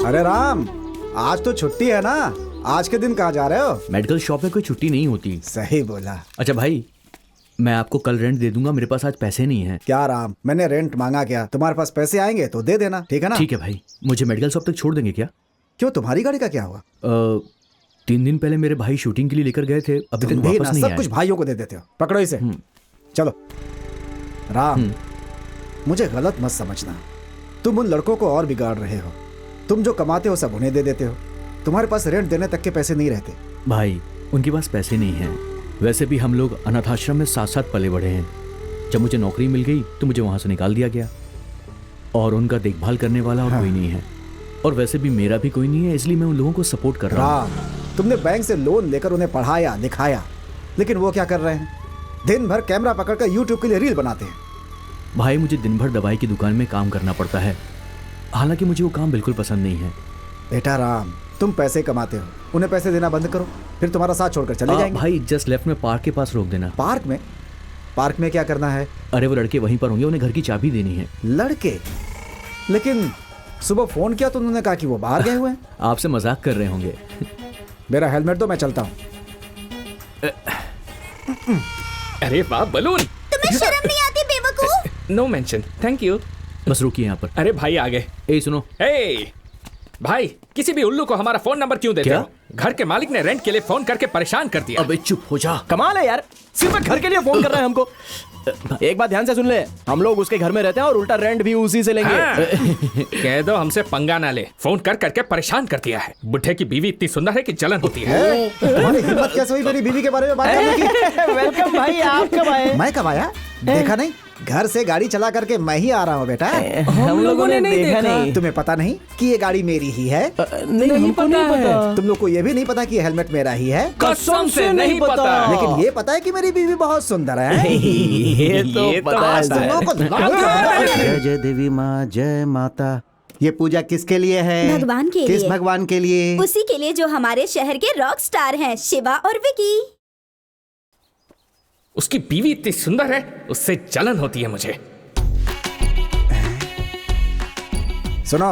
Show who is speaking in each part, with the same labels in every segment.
Speaker 1: अरे राम, आज तो छुट्टी है ना, आज के दिन कहाँ जा रहे हो?
Speaker 2: मेडिकल शॉप में कोई छुट्टी नहीं होती।
Speaker 1: सही बोला।
Speaker 2: अच्छा भाई, मैं आपको कल रेंट दे दूंगा, मेरे पास आज पैसे नहीं हैं।
Speaker 1: क्या राम, मैंने रेंट मांगा क्या? तुम्हारे पास पैसे आएंगे तो दे देना, ठीक है ना?
Speaker 2: ठीक है भाई, मुझे मेडिकल शॉप तक छोड़ देंगे क्या?
Speaker 1: क्यों, तुम्हारी गाड़ी का क्या हुआ?
Speaker 2: 3 दिन पहले मेरे भाई शूटिंग के लिए लेकर गए थे, अभी तक वापस नहीं आए।
Speaker 1: सब कुछ भाइयों को दे देते हो, पकड़ो इसे। चलो राम, मुझे गलत मत समझना, तुम उन लड़कों को और बिगाड़ रहे हो। तुम जो कमाते हो सब उन्हें दे देते हो, तुम्हारे पास रेंट देने तक के पैसे नहीं रहते।
Speaker 2: भाई, उनके पास पैसे नहीं हैं। वैसे भी हम लोग अनाथ आश्रम में साथ साथ पले बढ़े हैं। जब मुझे नौकरी मिल गई तो मुझे वहां से निकाल दिया गया, और उनका देखभाल करने वाला और कोई नहीं है। और वैसे भी मेरा भी कोई नहीं है, इसलिए मैं उन लोगों को सपोर्ट कर रहा हूँ।
Speaker 1: तुमने बैंक से लोन लेकर उन्हें पढ़ाया लिखाया, लेकिन वो क्या कर रहे हैं? दिन भर कैमरा पकड़कर यूट्यूब के लिए रील बनाते हैं।
Speaker 2: भाई, मुझे दिन भर दवाई की दुकान में काम करना पड़ता है, हालांकि मुझे वो काम बिल्कुल पसंद नहीं है।
Speaker 1: बेटा राम, तुम पैसे कमाते हो, उन्हें पैसे देना बंद करो, फिर तुम्हारा साथ छोड़कर चले जाएंगे।
Speaker 2: भाई, जस्ट लेफ्ट में पार्क के पास रोक देना।
Speaker 1: पार्क में? पार्क में क्या करना है?
Speaker 2: अरे वो लड़के वहीं पर होंगे, उन्हें घर की चाबी देनी है।
Speaker 1: लड़के? लेकिन सुबह फोन किया तो उन्होंने कहा कि वो बाहर गए हुए हैं।
Speaker 2: आपसे मजाक कर रहे होंगे।
Speaker 1: मेरा हेलमेट दो, मैं चलता हूँ।
Speaker 3: अरे वाह बलून,
Speaker 4: तुम्हें शर्म नहीं आती बेवकूफ?
Speaker 3: No mention, thank you.
Speaker 2: बस रुकिए यहाँ पर।
Speaker 3: अरे भाई आ गए।
Speaker 2: ए सुनो,
Speaker 3: भाई, किसी भी उल्लू को हमारा फोन नंबर क्यों देते
Speaker 2: क्या?
Speaker 3: हो? घर के मालिक ने रेंट के लिए फोन करके परेशान कर दिया।
Speaker 2: अबे चुप हो जा।
Speaker 5: कमाल है यार, सिर्फ एक घर के लिए फोन कर रहा है हमको। एक बात ध्यान से सुन ले, हम लोग उसके घर में रहते हैं और उल्टा रेंट भी उसी से लेंगे।
Speaker 3: हाँ। कह दो हमसे पंगा ना ले, फोन कर करके परेशान कर दिया है। बुढ़े की बीवी इतनी सुंदर है कि जलन होती है।
Speaker 1: तुम्हारी हिम्मत कैसे हुई मेरी बीवी के बारे में बात करने की?
Speaker 5: वेलकम भाई, आप कब आए?
Speaker 1: मैं कब आया? देखा नहीं? घर से गाड़ी चला करके मैं ही आ रहा हूँ बेटा।
Speaker 5: हम लोगों ने नहीं देखा।
Speaker 1: तुम्हें पता नहीं कि ये गाड़ी मेरी ही है?
Speaker 5: नहीं, हमको नहीं पता।
Speaker 1: तुम लोग को ये भी नहीं पता कि ये हेलमेट मेरा ही है?
Speaker 3: कसम से नहीं पता।
Speaker 1: लेकिन ये पता है कि मेरी बीवी बहुत सुंदर है।
Speaker 5: ये तो पता है
Speaker 1: तुम
Speaker 5: सर।
Speaker 1: लोगों को जय जय देवी माँ, जय माता। ये पूजा किसके लिए है?
Speaker 4: भगवान के
Speaker 1: किस
Speaker 4: लिए।
Speaker 1: भगवान के लिए?
Speaker 4: उसी के लिए जो हमारे शहर के रॉक स्टार हैं, शिवा और विकी।
Speaker 3: उसकी बीवी इतनी सुंदर है, उससे जलन होती है मुझे।
Speaker 1: सुनो,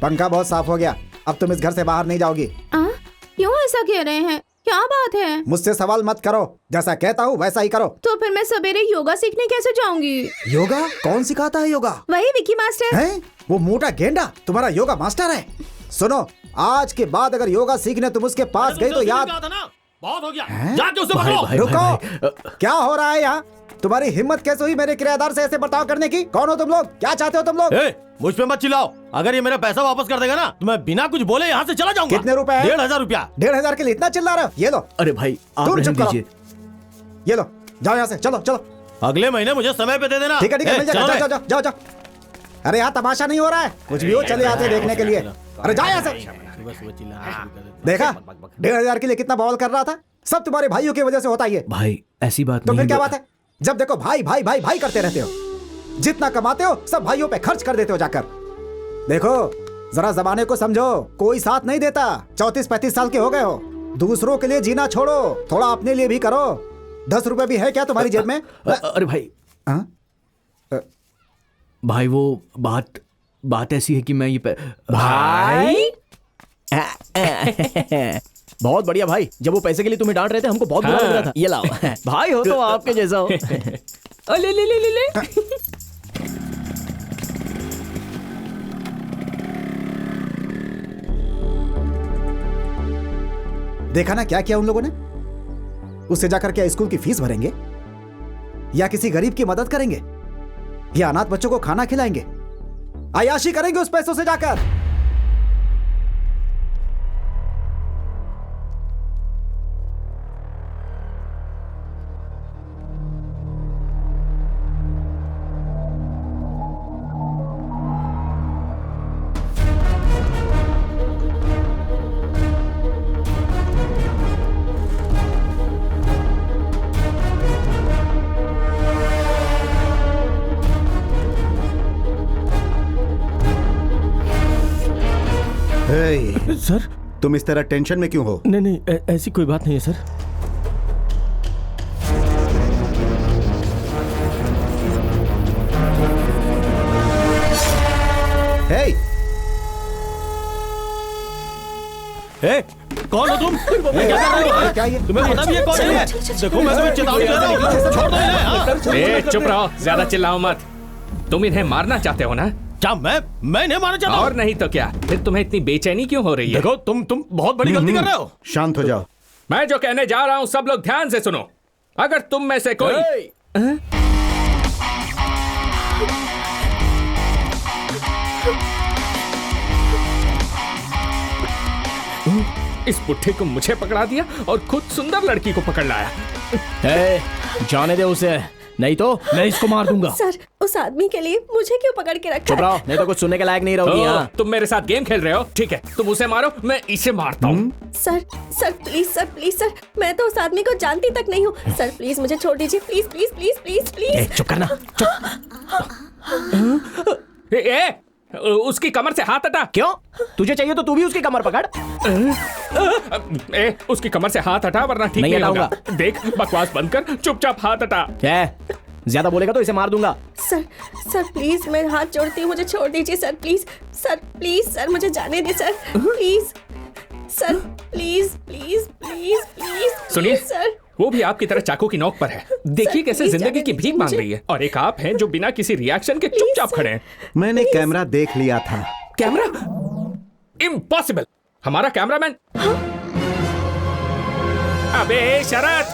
Speaker 1: पंखा बहुत साफ हो गया, अब तुम इस घर से बाहर नहीं जाओगी।
Speaker 6: क्यों ऐसा कह रहे हैं? क्या बात है?
Speaker 1: मुझसे सवाल मत करो, जैसा कहता हूँ वैसा ही करो।
Speaker 6: तो फिर मैं सवेरे योगा सीखने कैसे जाऊंगी?
Speaker 1: योगा? कौन सिखाता है योगा?
Speaker 6: वही विकी मास्टर।
Speaker 1: हैं? वो मोटा गेंडा तुम्हारा योगा मास्टर है? सुनो, आज के बाद अगर योगा सीखने तुम उसके पास गई तो याद।
Speaker 5: बहुत हो गया,
Speaker 1: हैं?
Speaker 5: जाके उसे
Speaker 2: भाई,
Speaker 5: पकड़ो।
Speaker 2: भाई,
Speaker 1: रुको, क्या हो रहा है यहाँ? तुम्हारी हिम्मत कैसे हुई मेरे किराएदार से ऐसे बर्ताव करने की? कौन हो तुम लोग? क्या चाहते हो तुम लोग?
Speaker 5: मुझ पे मत चिल्लाओ, अगर ये मेरा पैसा वापस कर देगा ना तो मैं बिना कुछ बोले यहाँ से चला जाऊंगा।
Speaker 1: कितने रुपए हैं?
Speaker 5: 1500 रुपया।
Speaker 1: 1500 के लिए इतना चिल्ला रहे हो? ये लो।
Speaker 2: अरे भाई, आप
Speaker 1: तुम
Speaker 2: रहने
Speaker 1: चुप करो।
Speaker 2: दीजिए।
Speaker 1: ये लो, जाओ यहाँ से, चलो चलो।
Speaker 5: अगले महीने मुझे समय पे दे देना।
Speaker 1: ठीक है ठीक है, मिल जाएगा।
Speaker 5: चलो
Speaker 1: जाओ जाओ जाओ जाओ। अरे यहाँ तमाशा नहीं हो रहा है, कुछ भी हो चले आते देखने के लिए। अरे जाओ यहाँ से। देखा, 1500 के लिए कितना बवाल कर रहा था? सब तुम्हारे भाइयों की वजह से होता ही है।
Speaker 2: भाई, ऐसी बात
Speaker 1: तो
Speaker 2: नहीं।
Speaker 1: फिर क्या बात है? जब देखो भाई भाई भाई भाई करते रहते हो, जितना कमाते हो सब भाइयों पे खर्च कर देते हो जाकर। देखो, जरा जमाने को समझो, कोई साथ नहीं देता। 34-35 साल के हो गए हो, दूसरों के लिए जीना छोड़ो, थोड़ा अपने लिए भी करो। 10 रुपए भी है क्या तुम्हारी जेब में?
Speaker 2: अरे भाई,
Speaker 1: हाँ?
Speaker 2: भाई वो बात ऐसी है कि मैं ये
Speaker 5: भाई बहुत बढ़िया भाई, जब वो पैसे के लिए तुम्हें डांट रहे थे हमको बहुत बुरा लग रहा था। ये लाओ भाई, हो तो आपके जैसा हो।
Speaker 3: ले ले ले ले ले।
Speaker 1: देखा ना क्या किया उन लोगों ने? उससे जाकर क्या स्कूल की फीस भरेंगे, या किसी गरीब की मदद करेंगे, या अनाथ बच्चों को खाना खिलाएंगे, अय्याशी करेंगे उस पैसों से जाकर।
Speaker 5: सर,
Speaker 1: तुम इस तरह टेंशन में क्यों हो?
Speaker 5: नहीं नहीं, ऐसी कोई बात नहीं है सर।
Speaker 1: हे,
Speaker 5: ए, कौन हो तुम? क्या कर रहे हो?
Speaker 1: क्या ये?
Speaker 5: तुम्हें पता भी है कौन है? देखो मैं तुम्हें चेतावनी दे रहा हूँ, छोड़ दो इन्हें, हाँ?
Speaker 3: ए, चुप रहो, ज्यादा चिल्लाओ मत। तुम इन्हें मारना चाहते हो ना?
Speaker 5: क्या मैं इन्हें मारना चाहता हूँ?
Speaker 3: और नहीं तो क्या? फिर तुम्हें इतनी बेचैनी क्यों हो रही है?
Speaker 5: देखो तुम बहुत बड़ी गलती कर रहे हो।
Speaker 1: शांत हो जाओ।
Speaker 3: मैं जो कहने जा रहा हूँ सब लोग ध्यान से सुनो। अगर तुम में से कोई इस बुढ़े को मुझे पकड़ा दिया और खुद सुंदर लड़की को पकड़ लाया।
Speaker 5: ए, जाने दे उसे, नहीं तो मैं इसको मार दूंगा।
Speaker 7: सर, उस आदमी के लिए मुझे क्यों पकड़ के रखा
Speaker 5: चुप रहो, नहीं तो कुछ सुनने के लायक नहीं रहोगी। हाँ,
Speaker 3: तुम मेरे साथ गेम खेल रहे हो? ठीक है, तुम उसे मारो, मैं इसे मारता हूँ।
Speaker 7: सर प्लीज सर, मैं तो उस आदमी को जानती तक नहीं हूँ। सर प्लीज मुझे छोड़ दीजिए, please please please please please.
Speaker 5: चुप करना,
Speaker 3: उसकी कमर से हाथ हटा।
Speaker 5: क्यों? तुझे चाहिए तो तू भी उसकी कमर पकड़।
Speaker 3: उसकी कमर से हाथ हटा वरना ठीक नहीं होगा। देख, बकवास बंद कर, चुपचाप हाथ हटा।
Speaker 5: क्या? ज्यादा बोलेगा तो इसे मार दूंगा।
Speaker 7: सर प्लीज मैं हाथ जोड़ती हूँ, मुझे छोड़ दीजिए सर, प्लीज सर मुझे जाने दे sir, please sir, please please please please.
Speaker 3: सुनिए
Speaker 7: सर,
Speaker 3: वो भी आपकी तरह चाकू की नोक पर है। देखिए कैसे जिंदगी की भीख मांग रही है। और एक आप हैं जो बिना किसी रिएक्शन के चुपचाप खड़े हैं।
Speaker 1: मैंने कैमरा देख लिया था।
Speaker 3: कैमरा? इम्पॉसिबल। हमारा कैमरामैन। अबे शरद,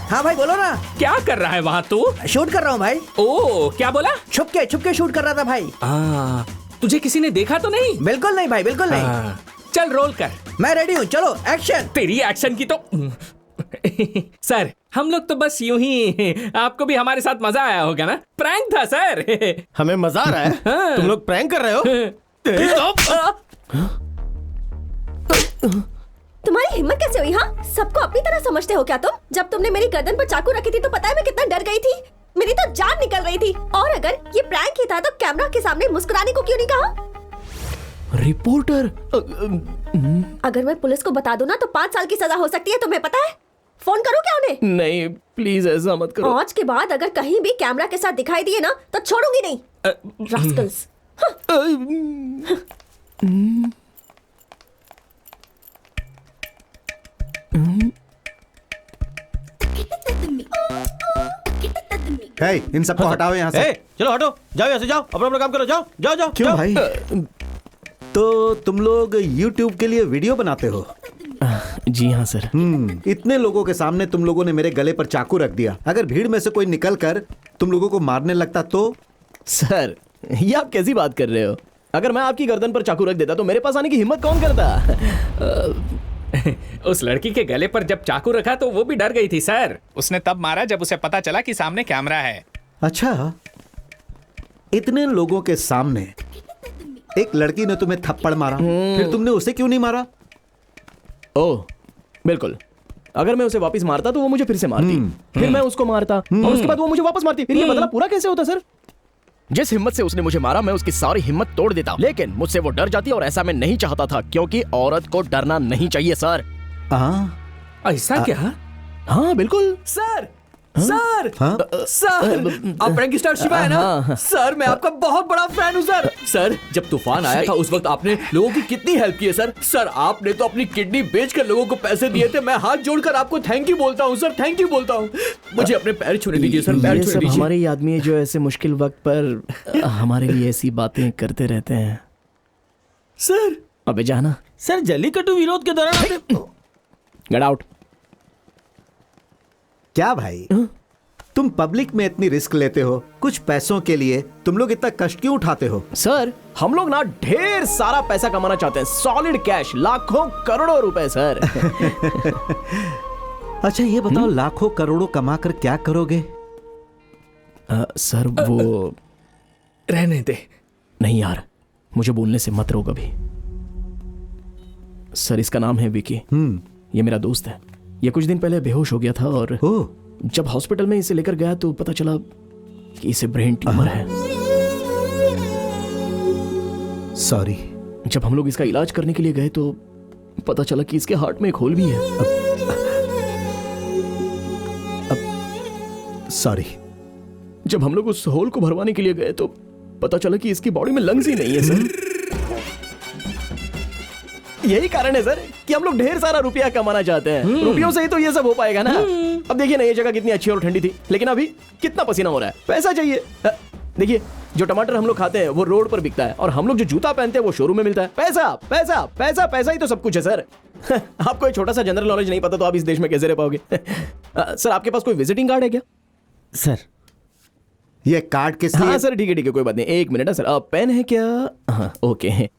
Speaker 8: हाँ भाई बोलो ना।
Speaker 3: क्या कर रहा है वहाँ तू?
Speaker 8: शूट कर रहा हूँ भाई।
Speaker 3: ओ, क्या बोला?
Speaker 8: छुप के शूट कर रहा था भाई।
Speaker 3: तुझे किसी ने देखा तो नहीं?
Speaker 8: बिल्कुल नहीं भाई, बिल्कुल नहीं।
Speaker 3: चल रोल कर।
Speaker 8: मैं रेडी हूँ, चलो एक्शन।
Speaker 3: तेरी एक्शन की तो सर, हम लोग तो बस यूं ही। आपको भी हमारे साथ मजा आया होगा ना? प्रैंक था सर।
Speaker 5: हमें मजा आ रहा है?
Speaker 3: हाँ।
Speaker 5: तुम लोग प्रैंक कर रहे हो?
Speaker 7: तुम्हारी हिम्मत कैसे हुई? हाँ, सबको अपनी तरह समझते हो क्या तुम? जब तुमने मेरी गर्दन पर चाकू रखी थी तो पता है मैं कितना डर गई थी। मेरी तो जान निकल रही थी। और अगर ये प्रैंक ही था तो कैमरा के सामने मुस्कुराने को क्यों नहीं कहा?
Speaker 5: रिपोर्टर,
Speaker 7: अगर मैं पुलिस को बता दूं ना तो 5 साल की सजा हो सकती है, तुम्हें पता है? फोन करूं क्या उन्हें?
Speaker 5: नहीं प्लीज ऐसा मत करो।
Speaker 7: आज के बाद अगर कहीं भी कैमरा के साथ दिखाई दिए ना तो छोड़ूंगी नहीं। रास्कल्स।
Speaker 1: हे, इन सबको हटाओ यहाँ से।
Speaker 5: चलो हटो, जाओ यहाँ से, जाओ अपना अपना काम करो, जाओ जाओ जाओ।
Speaker 1: क्यों भाई? तो तुम लोग YouTube के लिए वीडियो बनाते हो?
Speaker 5: जी हाँ सर।
Speaker 1: इतने लोगों के सामने तुम लोगों ने मेरे गले पर चाकू रख दिया। अगर भीड़ में से कोई निकल कर तुम लोगों को मारने लगता तो?
Speaker 5: सर ये आप कैसी बात कर रहे हो? अगर मैं आपकी गर्दन पर चाकू रख देता तो मेरे पास आने की हिम्मत कौन करता?
Speaker 3: उस लड़की के गले पर जब चाकू रखा तो वो भी डर गई थी सर। उसने तब मारा जब उसे पता चला कि सामने कैमरा है।
Speaker 1: अच्छा, इतने लोगों के सामने एक लड़की ने तुम्हें थप्पड़ मारा, फिर तुमने उसे क्यों नहीं मारा?
Speaker 5: ओह बिल्कुल, अगर मैं उसे वापस मारता तो वो मुझे फिर से मारती, फिर मैं उसको मारता और उसके बाद वो मुझे वापस मारती। फिर ये बदला पूरा कैसे होता सर? जिस हिम्मत से उसने मुझे मारा मैं उसकी सारी हिम्मत तोड़ देता, लेकिन मुझसे वो डर जाती और ऐसा मैं नहीं चाहता था, क्योंकि औरत को डरना नहीं चाहिए सर।
Speaker 3: ऐसा क्या?
Speaker 5: हाँ बिल्कुल
Speaker 8: सर सर सर, आप प्रैंक स्टार शिवा है ना? सर मैं आपका बहुत बड़ा फैन हूँ सर। सर जब तूफान आया था उस वक्त आपने लोगों की कितनी हेल्प की है सर। सर आपने तो अपनी किडनी बेचकर लोगों को पैसे दिए थे। मैं हाथ जोड़कर आपको थैंक यू बोलता हूँ सर, थैंक यू बोलता हूँ। मुझे अपने पैर छूने दीजिए सर, पैर
Speaker 5: ये
Speaker 8: छूने
Speaker 5: सब
Speaker 8: दीजिए।
Speaker 5: हमारे ही आदमी है जो ऐसे मुश्किल वक्त पर हमारे लिए ऐसी बातें करते रहते हैं।
Speaker 8: सर
Speaker 5: अबे जाना।
Speaker 8: सर जल्लीकट्टू विरोध के दौरान
Speaker 5: गेट आउट।
Speaker 1: क्या भाई, तुम पब्लिक में इतनी रिस्क लेते हो कुछ पैसों के लिए? तुम लोग इतना कष्ट क्यों उठाते हो?
Speaker 5: सर हम लोग ना ढेर सारा पैसा कमाना चाहते हैं, सॉलिड कैश, लाखों करोड़ों रुपए सर।
Speaker 1: अच्छा ये बताओ, लाखों करोड़ों कमा कर क्या करोगे?
Speaker 5: सर वो
Speaker 3: रहने दे।
Speaker 5: नहीं यार, मुझे बोलने से मत रोक अभी। सर इसका नाम है विकी। ये मेरा दोस्त है। ये कुछ दिन पहले बेहोश हो गया था और जब हॉस्पिटल में इसे लेकर गया तो पता चला कि इसे ब्रेन ट्यूमर है।
Speaker 1: सॉरी।
Speaker 5: जब हम लोग इसका इलाज करने के लिए गए तो पता चला कि इसके हार्ट में एक होल भी है।
Speaker 1: सॉरी।
Speaker 5: जब हम लोग उस होल को भरवाने के लिए गए तो पता चला कि इसकी बॉडी में लंग्स ही नहीं है सर। यही कारण है सर कि हम लोग ढेर सारा रुपया कमाना चाहते हैं। रुपयों से ही तो ये सब हो पाएगा ना। अब देखिए ना, ये जगह कितनी अच्छी और ठंडी थी, लेकिन अभी कितना पसीना हो रहा है। पैसा चाहिए। देखिए, जो टमाटर हम लोग खाते हैं वो रोड पर बिकता है, और हम लोग जो जूता पहनते हैं वो शोरूम में मिलता है। पैसा पैसा पैसा पैसा ही तो सब कुछ है सर। आपको एक छोटा सा जनरल नॉलेज नहीं पता तो आप इस देश में कैसे रह पाओगे? सर, आपके पास कोई विजिटिंग कार्ड है क्या?
Speaker 9: सर, ये कार्ड किस लिए?
Speaker 5: हाँ सर, ठीक है, कोई बात नहीं। एक मिनट है सर। पेन है क्या? हाँ, okay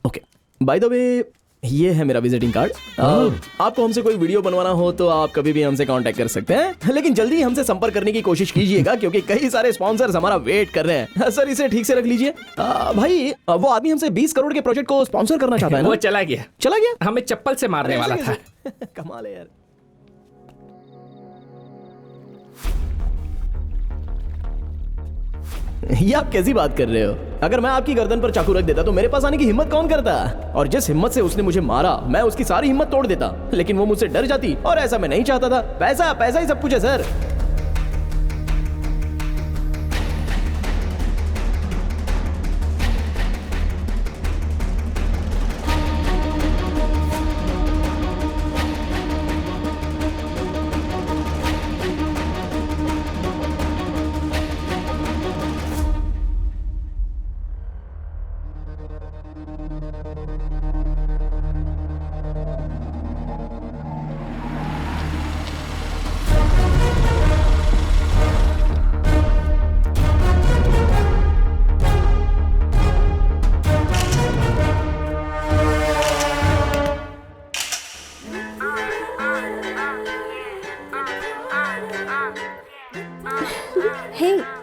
Speaker 5: okay. By the way, ये है मेरा विजिटिंग कार्ड। आपको हमसे कोई वीडियो बनवाना हो तो आप कभी भी हमसे कांटेक्ट कर सकते हैं, लेकिन जल्दी हमसे संपर्क करने की कोशिश कीजिएगा क्योंकि कई सारे स्पॉन्सर्स हमारा वेट कर रहे हैं। सर, इसे ठीक से रख लीजिए। भाई, वो आदमी हमसे 20 करोड़ के प्रोजेक्ट को स्पॉन्सर करना चाहता है ना?
Speaker 3: वो चला गया, हमें चप्पल से मारने वाला था।
Speaker 5: कमाल है यार। ये आप कैसी बात कर रहे हो? अगर मैं आपकी गर्दन पर चाकू रख देता तो मेरे पास आने की हिम्मत कौन करता? और जिस हिम्मत से उसने मुझे मारा, मैं उसकी सारी हिम्मत तोड़ देता, लेकिन वो मुझसे डर जाती, और ऐसा मैं नहीं चाहता था। पैसा पैसा ही सब कुछ है सर।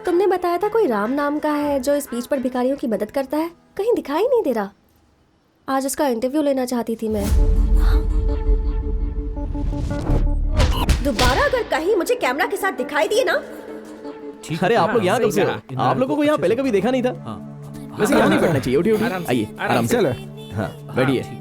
Speaker 7: तुमने बताया था कोई राम नाम का है जो इस बीच पर भिखारियों की मदद करता है, कहीं दिखाई नहीं दे रहा। आज उसका इंटरव्यू लेना चाहती थी मैं। दोबारा अगर कहीं मुझे कैमरा के साथ दिखाई दिए ना।
Speaker 5: अरे आप लोग यहाँ कब से हो? आप लोगों को यहाँ पहले कभी देखा नहीं था। वैसे यहाँ नहीं बैठना चाहिए। उठिए उठिए, आइए आराम से। हाँ, बैठिए।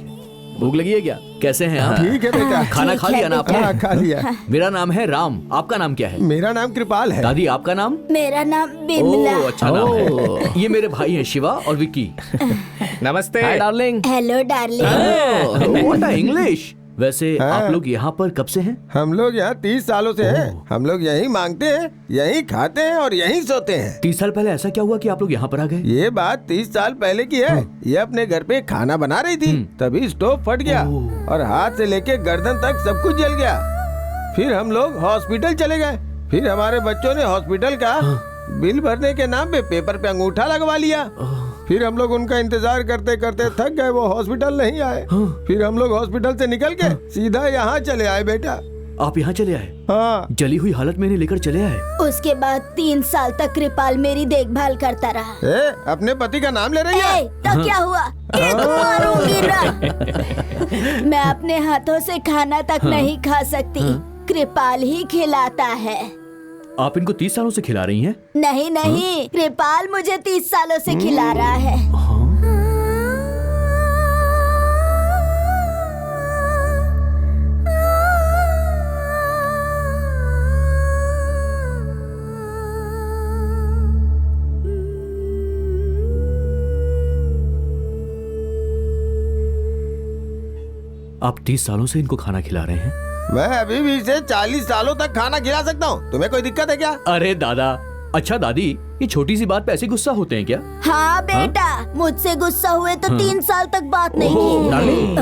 Speaker 5: भूख लगी है क्या?
Speaker 2: कैसे हैं आप?
Speaker 9: ठीक है बेटा।
Speaker 2: खाना खा लिया ना आपने?
Speaker 9: हाँ, खा लिया।
Speaker 2: मेरा नाम है राम, आपका नाम क्या है?
Speaker 9: मेरा नाम कृपाल है।
Speaker 2: दादी, आपका नाम?
Speaker 4: मेरा नाम बिमला।
Speaker 2: ओह, अच्छा नाम है। ये मेरे भाई हैं शिवा और विक्की।
Speaker 3: नमस्ते।
Speaker 5: Hi darling.
Speaker 4: Hello darling.
Speaker 2: What a English. वैसे आप लोग यहाँ पर कब से हैं?
Speaker 9: हम लोग यहाँ 30 सालों से हैं। हम लोग यहीं मांगते हैं, यहीं खाते हैं और यहीं सोते हैं।
Speaker 2: 30 साल पहले ऐसा क्या हुआ कि आप लोग यहाँ पर आ गए?
Speaker 9: ये बात 30 साल पहले की है। ये अपने घर पे खाना बना रही थी, तभी स्टोव फट गया और हाथ से लेके गर्दन तक सब कुछ जल गया। फिर हम लोग हॉस्पिटल चले गए। फिर हमारे बच्चों ने हॉस्पिटल का बिल भरने के नाम पे पेपर पे अंगूठा लगवा लिया। फिर हम लोग उनका इंतजार करते करते थक गए, वो हॉस्पिटल नहीं आए। फिर हम लोग हॉस्पिटल से निकल के सीधा यहाँ चले आए बेटा।
Speaker 2: आप यहाँ चले आए?
Speaker 9: हाँ।
Speaker 2: जली हुई हालत में इन्हें लेकर चले आए?
Speaker 4: उसके बाद 3 साल तक कृपाल मेरी देखभाल करता रहा।
Speaker 9: अपने पति का नाम ले रही है?
Speaker 4: तो क्या हुआ? ये तो मारूंगी ना। मैं अपने हाथों से खाना तक नहीं खा सकती, कृपाल ही खिलाता है।
Speaker 2: आप इनको 30 सालों से खिला रही हैं?
Speaker 4: नहीं नहीं, कृपाल मुझे 30 सालों से खिला रहा है।
Speaker 2: आप 30 सालों से इनको खाना खिला रहे हैं?
Speaker 9: मैं अभी भी इसे 40 सालों तक खाना खिला सकता हूँ। तुम्हें कोई दिक्कत है क्या?
Speaker 2: अरे दादा, अच्छा दादी, ये छोटी सी बात पे ऐसे गुस्सा होते हैं क्या?
Speaker 4: हाँ बेटा, मुझसे गुस्सा हुए तो 3 साल तक बात नहीं की।
Speaker 5: डार्लिंग,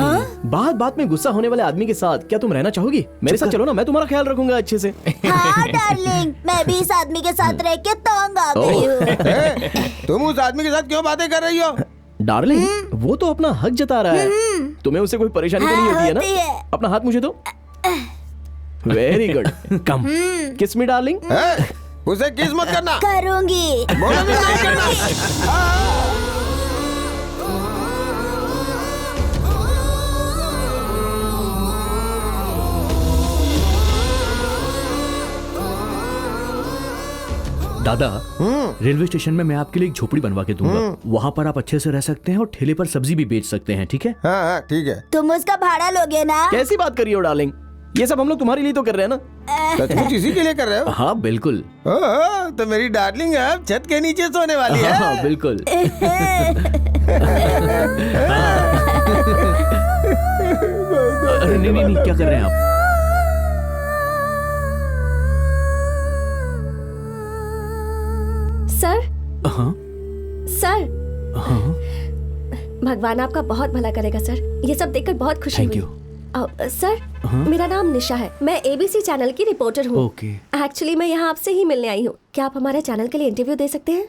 Speaker 5: बात बात में गुस्सा होने वाले आदमी के साथ क्या तुम रहना चाहोगी? मेरे साथ चलो ना, मैं तुम्हारा ख्याल रखूंगा अच्छे से।
Speaker 4: हाँ डार्लिंग, मैं भी इस आदमी के साथ रह के तंग आ गई हूँ।
Speaker 9: तुम उस आदमी के साथ क्यों बातें कर रही हो?
Speaker 5: डार्लिंग, वो तो अपना हक जता रहा है। तुम्हें उससे कोई परेशानी तो नहीं होती है ना? अपना हाथ मुझे दो। वेरी गुड, कम किस मी डार्लिंग।
Speaker 9: उसे किस मत करना।
Speaker 4: करूंगी।
Speaker 9: बोलो भी नहीं करना।
Speaker 2: दादा, रेलवे स्टेशन में मैं आपके लिए एक झोपड़ी बनवा के दूंगा। वहाँ पर आप अच्छे से रह सकते हैं और ठेले पर सब्जी भी बेच सकते हैं, ठीक है?
Speaker 9: हाँ ठीक है।
Speaker 4: तुम उसका भाड़ा लोगे ना?
Speaker 5: कैसी बात करी हो डार्लिंग? ये सब हम लोग तुम्हारे लिए तो कर रहे हैं ना।
Speaker 9: सचमुच इसी के लिए कर रहे हो?
Speaker 2: हाँ बिल्कुल।
Speaker 9: ओह, तो मेरी डार्लिंग अब छत के नीचे सोने वाली है।
Speaker 2: हाँ बिल्कुल। अरे नहीं नहीं नहीं, क्या कर रहे हैं आप?
Speaker 7: सर
Speaker 2: हाँ
Speaker 7: सर,
Speaker 2: हाँ
Speaker 7: भगवान आपका बहुत भला करेगा सर। ये सब देखकर बहुत खुशी
Speaker 2: थैंक
Speaker 7: हुई।
Speaker 2: यू।
Speaker 7: सर मेरा नाम निशा है, मैं एबीसी चैनल की रिपोर्टर हूँ।
Speaker 2: ओके।
Speaker 7: एक्चुअली मैं यहाँ आपसे ही मिलने आई हूँ। क्या आप हमारे चैनल के लिए इंटरव्यू दे सकते हैं?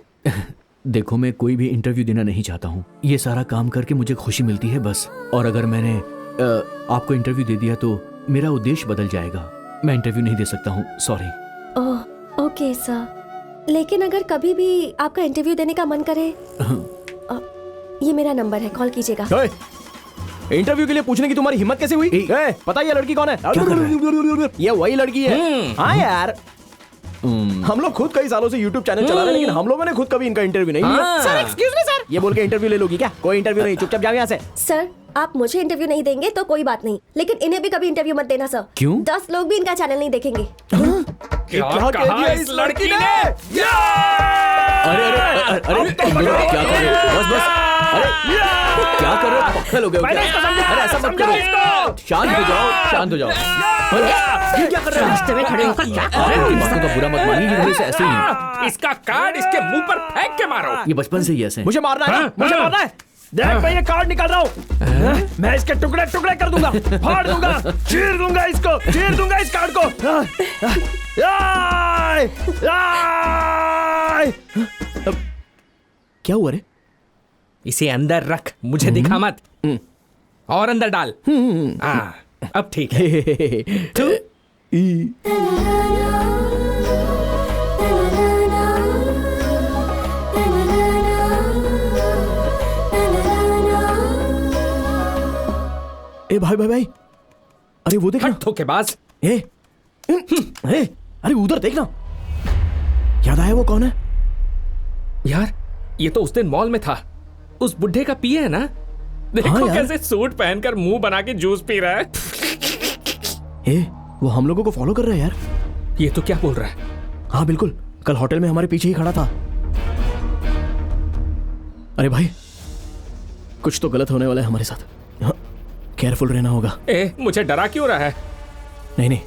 Speaker 2: देखो मैं कोई भी इंटरव्यू देना नहीं चाहता हूँ, ये सारा काम करके मुझे खुशी मिलती है बस। और अगर मैंने आपको इंटरव्यू दे दिया तो मेरा उद्देश्य बदल जाएगा। मैं इंटरव्यू नहीं दे सकता हूँ, सॉरी।
Speaker 7: ओह ओके सर, लेकिन अगर कभी भी आपका इंटरव्यू देने का मन करे, ये मेरा नंबर है, कॉल कीजिएगा।
Speaker 5: इंटरव्यू के लिए पूछने की तुम्हारी हिम्मत कैसे हुई? पता है ये लड़की कौन है? ये वही लड़की है। हाँ यार, हम लोग खुद कई सालों से YouTube चैनल चला रहे हैं, लेकिन हम लोगों ने खुद कभी इनका इंटरव्यू नहीं लिया। सर एक्सक्यूज मी सर, ये बोल के इंटरव्यू ले लोगी क्या? कोई इंटरव्यू नहीं, चुपचाप जाओ यहाँ से।
Speaker 7: सर आप मुझे इंटरव्यू नहीं देंगे तो कोई बात नहीं, लेकिन इन्हें भी कभी इंटरव्यू मत देना सर।
Speaker 2: क्यों?
Speaker 7: 10 लोग भी इनका चैनल नहीं देखेंगे।
Speaker 5: क्या कह दिया इस लड़की ने?
Speaker 2: अरे अरे अरे अरे तुम लोग क्या कर रहे हो? बस बस, अरे क्या कर रहे हो? पक्का लोगे क्या? अरे ऐसा मत करो, शांत हो जाओ, शांत हो जाओ। अरे ये क्या कर रहे हो?
Speaker 3: रास्ते में खड़े होकर क्या कर रहे हो?
Speaker 2: बातों का बुरा मत मानिए, ये वजह से ऐसे ही है।
Speaker 3: इसका कार्ड इसके मुंह पर फेंक के मारो।
Speaker 2: ये बचपन से ही ऐसे हैं।
Speaker 5: मुझे मारना है ना? मुझे मारना है। देख मैं ये कार्ड निकाल रहा हूँ, मैं इसके टुकड़े टुकड़े कर दूंगा, फाड़ दूंगा, चीर दूंगा इसको, चीर दूंगा इस कार्ड को।
Speaker 2: क्या हुआ रे?
Speaker 3: इसे अंदर रख, मुझे दिखा मत। और अंदर डाल। हाँ अब ठीक है।
Speaker 5: ए भाई भाई भाई, अरे वो देखना।
Speaker 3: धोखेबाज।
Speaker 5: ए, अरे उधर देखना। याद आया वो कौन है?
Speaker 3: यार ये तो उस दिन मॉल में था, उस बुढ़े का पिए है ना? देखो
Speaker 5: हाँ
Speaker 3: कैसे सूट पहनकर मुंह बना के जूस पी रहा है।
Speaker 5: ए, वो हम लोगों को फॉलो कर रहा है यार।
Speaker 3: ये तो क्या बोल रहा है?
Speaker 5: हाँ बिल्कुल, कल होटल में हमारे पीछे ही खड़ा था। अरे भाई, कुछ तो गलत होने वाला है हमारे साथ। हाँ, केयरफुल रहना होगा।
Speaker 3: ए, मुझे डरा क्यों रहा है?
Speaker 5: नहीं नहीं,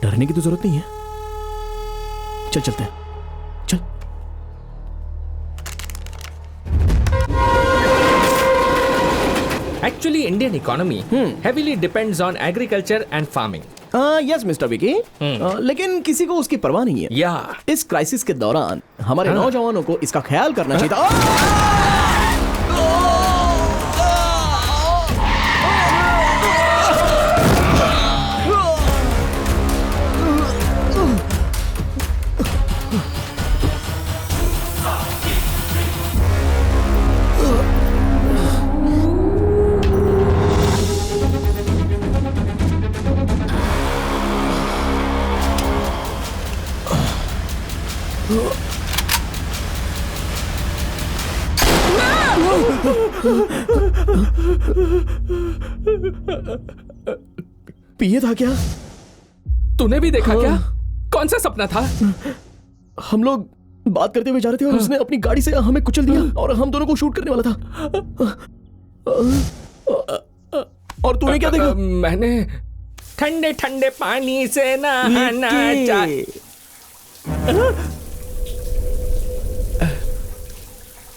Speaker 5: डरने की तो जरूरत नहीं है। चल चलते हैं, चल।
Speaker 3: Actually, Indian economy heavily depends on agriculture and farming.
Speaker 5: Yes mister Vicky, लेकिन किसी को उसकी परवाह नहीं है।
Speaker 3: या
Speaker 5: इस क्राइसिस के दौरान हमारे नौजवानों को इसका ख्याल करना चाहिए था। पिए था क्या?
Speaker 3: तूने भी देखा क्या? कौन सा सपना था?
Speaker 5: हम लोग बात करते हुए जा रहे थे और उसने अपनी गाड़ी से हमें कुचल दिया और हम दोनों को शूट करने वाला था। और तूने क्या देखा?
Speaker 3: मैंने ठंडे ठंडे पानी से नहाना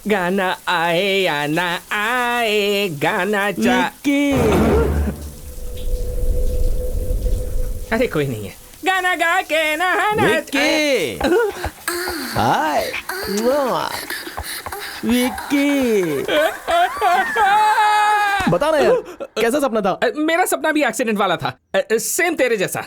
Speaker 3: गाना आए या ना आए, गाना अरे कोई नहीं है, गाना गा के नहाना।
Speaker 9: हाय विक्की,
Speaker 5: बता ना यार, कैसा सपना था?
Speaker 3: मेरा सपना भी एक्सीडेंट वाला था, सेम तेरे जैसा।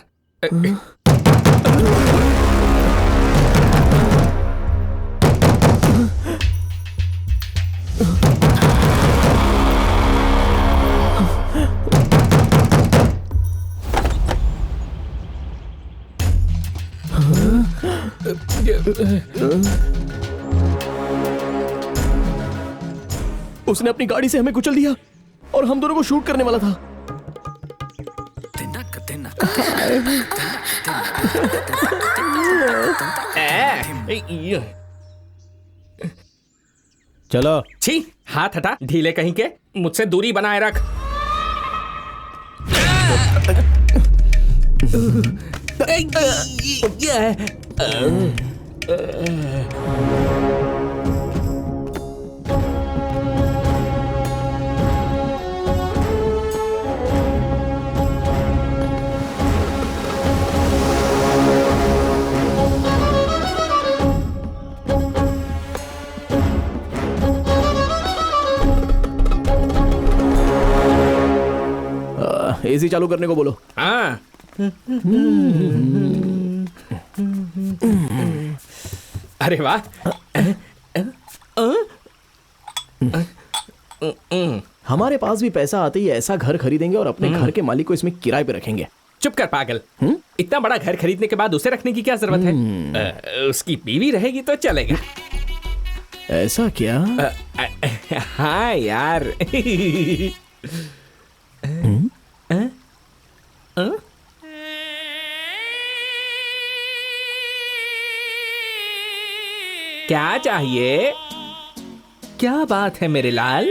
Speaker 5: उसने अपनी गाड़ी से हमें कुचल दिया और हम दोनों को शूट करने वाला था। चलो।
Speaker 3: छी, हाथ हटा ढीले कहीं के, मुझसे दूरी बनाए रख।
Speaker 5: एसी चालू करने को बोलो।
Speaker 3: हाँ। अरे वाह।
Speaker 5: हमारे पास भी पैसा आते ही ऐसा घर खरीदेंगे और अपने घर के मालिक को इसमें किराए पे रखेंगे।
Speaker 3: चुप कर पागल। इतना बड़ा घर खरीदने के बाद उसे रखने की क्या जरूरत है? उसकी बीवी रहेगी तो चलेगा।
Speaker 5: ऐसा क्या?
Speaker 3: हाँ यार। क्या चाहिए? क्या बात है मेरे लाल?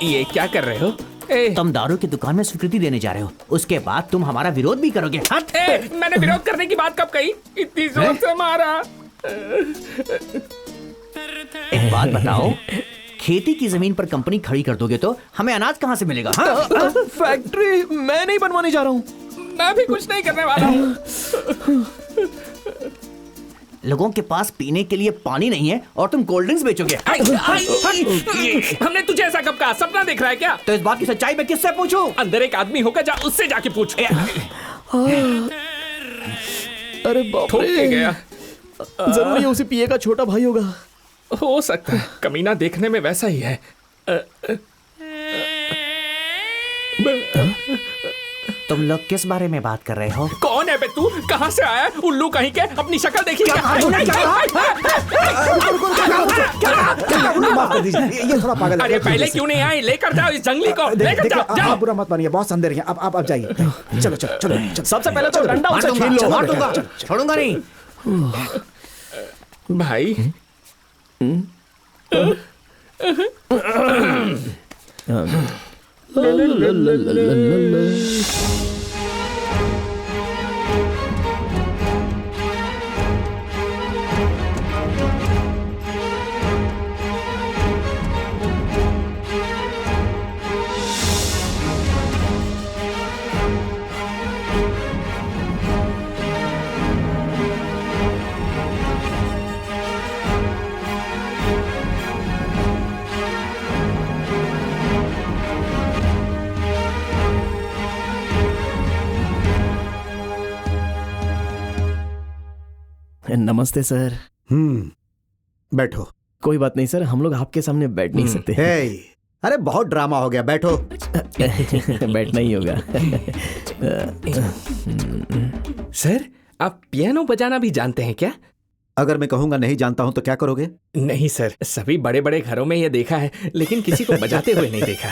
Speaker 3: ये क्या कर रहे हो?
Speaker 10: तुम दारू की दुकान में स्वीकृति देने जा रहे हो, उसके बाद तुम हमारा विरोध भी करोगे।
Speaker 3: मैंने विरोध करने की बात कब कही? इतनी जोर से मारा।
Speaker 10: एक बात बताओ, खेती की जमीन पर कंपनी खड़ी कर दोगे तो हमें अनाज कहाँ से मिलेगा? हाँ?
Speaker 5: फैक्ट्री मैं नहीं बनवाने जा रहा हूँ।
Speaker 3: मैं भी कुछ नहीं करने वाला हूँ।
Speaker 10: लोगों के पास पीने के लिए पानी नहीं है और तुम कोल्ड ड्रिंक्स बेचोगे।
Speaker 3: हमने तुझे ऐसा कब कहा? सपना देख रहा है क्या?
Speaker 10: तो इस बात की सच्चाई मैं किससे पूछूं?
Speaker 3: अंदर एक आदमी होगा, जा उससे जाके पूछ।
Speaker 5: अरे बाप रे,
Speaker 3: गया।
Speaker 5: जरूर ये उसी पिए का छोटा भाई होगा।
Speaker 3: हो सकता है, कमीना देखने में वैसा ही है।
Speaker 10: तुम लोग किस बारे में बात कर रहे हो?
Speaker 3: कौन है बे तू? कहाँ से आया? उल्लू कहीं के, अपनी शक्ल देखी क्या?
Speaker 1: माफ कर दीजिए, ये थोड़ा पागल है।
Speaker 3: अरे पहले क्यों नहीं आए? लेकर जाओ इस जंगली को, लेकर जाओ।
Speaker 1: आप बुरा मत मानिए, बहुत अंदर है। अब जाइए। चलो चलो चलो।
Speaker 5: सबसे पहले तो डंडा उसे छीन लो।
Speaker 10: मार दूंगा, छोड़ूंगा नहीं।
Speaker 3: भाई
Speaker 5: नमस्ते सर।
Speaker 1: बैठो।
Speaker 5: कोई बात नहीं सर, हम लोग आपके सामने बैठ नहीं सकते।
Speaker 1: अरे बहुत ड्रामा हो गया, बैठो।
Speaker 5: बैठना ही होगा।
Speaker 3: सर, आप पियानो बजाना भी जानते हैं क्या?
Speaker 1: अगर मैं कहूंगा नहीं जानता हूं तो क्या करोगे?
Speaker 3: नहीं सर, सभी बड़े बड़े घरों में ये देखा है, लेकिन किसी को बजाते हुए नहीं देखा।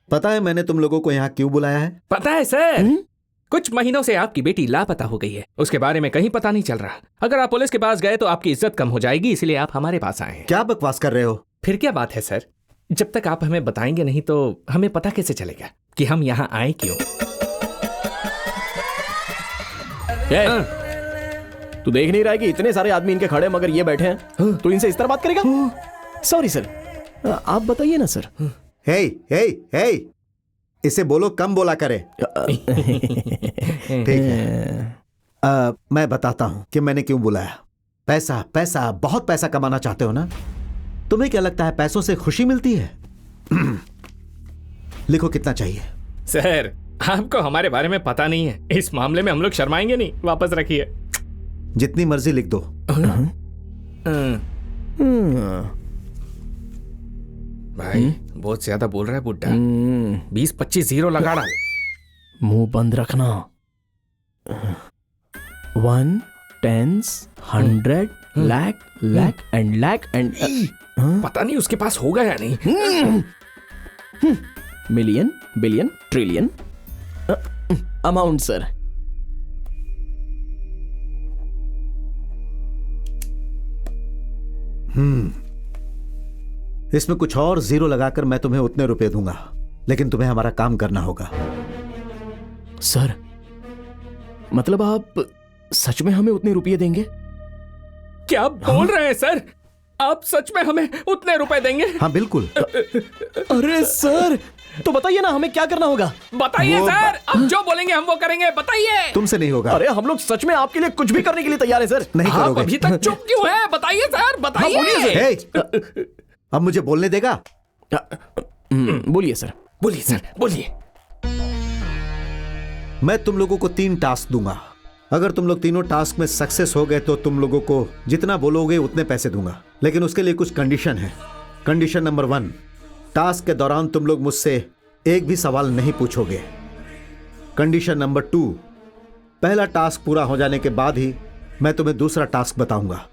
Speaker 1: पता है मैंने तुम लोगों को यहाँ क्यों बुलाया है?
Speaker 3: पता है सर, कुछ महीनों से आपकी बेटी लापता हो गई है। उसके बारे में कहीं पता नहीं चल रहा। अगर आप पुलिस के पास गए तो आपकी इज्जत कम हो जाएगी, इसलिए आप हमारे पास आए हैं।
Speaker 1: क्या बकवास कर रहे हो?
Speaker 3: फिर क्या बात है सर? जब तक आप हमें बताएंगे नहीं तो हमें पता कैसे चलेगा कि हम यहाँ आए क्यों?
Speaker 5: तू देख नहीं रहा है कि इतने सारे आदमी इनके खड़े मगर ये बैठे हैं? तू इनसे इस तरह बात करेगा? सॉरी सर, आप बताइए ना सर।
Speaker 1: हे हे हे, इसे बोलो कम बोला करे। ठीक है, मैं बताता हूं कि मैंने क्यों बुलाया। पैसा पैसा, बहुत पैसा कमाना चाहते हो ना? तुम्हें क्या लगता है पैसों से खुशी मिलती है? लिखो कितना चाहिए।
Speaker 3: सर, आपको हमारे बारे में पता नहीं है, इस मामले में हम लोग शर्माएंगे नहीं। वापस रखिए।
Speaker 1: जितनी मर्जी लिख दो।
Speaker 3: भाई बहुत ज्यादा बोल रहा है बुड्ढा। 20-25 जीरो लगा डाल।
Speaker 5: मुंह बंद रखना। 1 10 100 लैक एंड
Speaker 3: पता नहीं उसके पास होगा या नहीं।
Speaker 5: Million, billion, trillion amount sir.
Speaker 1: इसमें कुछ और जीरो लगाकर मैं तुम्हें उतने रुपए दूंगा, लेकिन तुम्हें हमारा काम करना होगा।
Speaker 5: सर मतलब आप सच में हमें उतने रुपये देंगे?
Speaker 3: क्या बोल रहे हैं सर? आप सच में हमें उतने रुपए देंगे?
Speaker 1: हाँ बिल्कुल।
Speaker 5: अरे सर तो बताइए ना हमें क्या करना होगा।
Speaker 3: बताइए सर, आप जो बोलेंगे हम वो करेंगे, बताइए।
Speaker 1: तुमसे नहीं होगा।
Speaker 5: अरे हम लोग सच में आपके लिए कुछ भी करने के लिए तैयार है सर।
Speaker 1: नहीं
Speaker 3: आप
Speaker 1: करोगे।
Speaker 3: अभी तक चुप क्यों है? बताइए सर, बताइए।
Speaker 1: हे, अब मुझे बोलने देगा?
Speaker 5: बोलिए सर।
Speaker 3: बोलिए सर, बोलिए।
Speaker 1: मैं तुम लोगों को 3 टास्क दूंगा। अगर तुम लोग तीनों टास्क में सक्सेस हो गए तो तुम लोगों को जितना बोलोगे उतने पैसे दूंगा, लेकिन उसके लिए कुछ कंडीशन है। कंडीशन नंबर 1, टास्क के दौरान तुम लोग मुझसे एक भी सवाल नहीं पूछोगे। कंडीशन नंबर 2, पहला टास्क पूरा हो जाने के बाद ही मैं तुम्हें दूसरा टास्क बताऊंगा।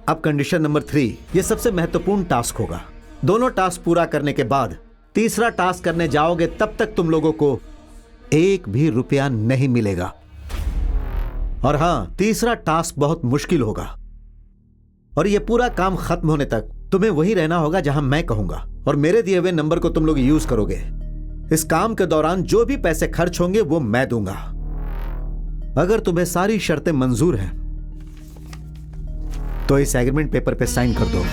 Speaker 1: अब कंडीशन नंबर 3, यह सबसे महत्वपूर्ण टास्क होगा। दोनों टास्क पूरा करने के बाद तीसरा टास्क करने जाओगे तब तक तुम लोगों को एक भी रुपया नहीं मिलेगा। और हां, तीसरा टास्क बहुत मुश्किल होगा और यह पूरा काम खत्म होने तक तुम्हें वहीं रहना होगा जहां मैं कहूंगा, और मेरे दिए हुए नंबर को तुम लोग यूज करोगे। इस काम के दौरान जो भी पैसे खर्च होंगे वो मैं दूंगा। अगर तुम्हें सारी शर्तें मंजूर हैं तो इस एग्रीमेंट पेपर पे साइन कर दो।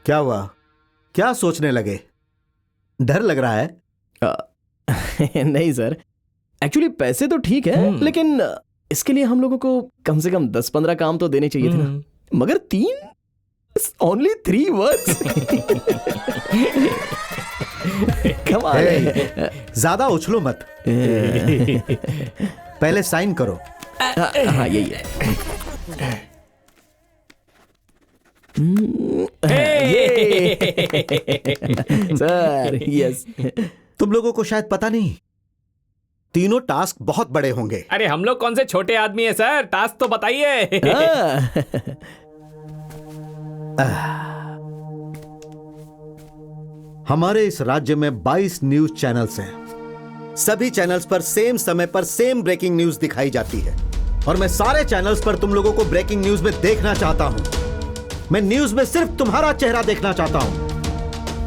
Speaker 1: क्या हुआ? क्या सोचने लगे? डर लग रहा है?
Speaker 5: नहीं सर, एक्चुअली पैसे तो ठीक है, लेकिन इसके लिए हम लोगों को कम से कम 10-15 काम तो देने चाहिए थे ना। मगर 3, ओनली 3 वर्ड्स।
Speaker 1: ज्यादा उछलो मत, पहले साइन करो।
Speaker 5: हाँ यही है। Sir yes.
Speaker 1: तुम लोगों को शायद पता नहीं, तीनों टास्क बहुत बड़े होंगे।
Speaker 3: अरे हम लोग कौन से छोटे आदमी हैं सर, टास्क तो बताइए।
Speaker 1: हमारे इस राज्य में 22 न्यूज चैनल्स हैं। सभी चैनल्स पर सेम समय पर सेम ब्रेकिंग न्यूज दिखाई जाती है, और मैं सारे चैनल्स पर तुम लोगों को ब्रेकिंग न्यूज में देखना चाहता हूं। मैं न्यूज में सिर्फ तुम्हारा चेहरा देखना चाहता हूं।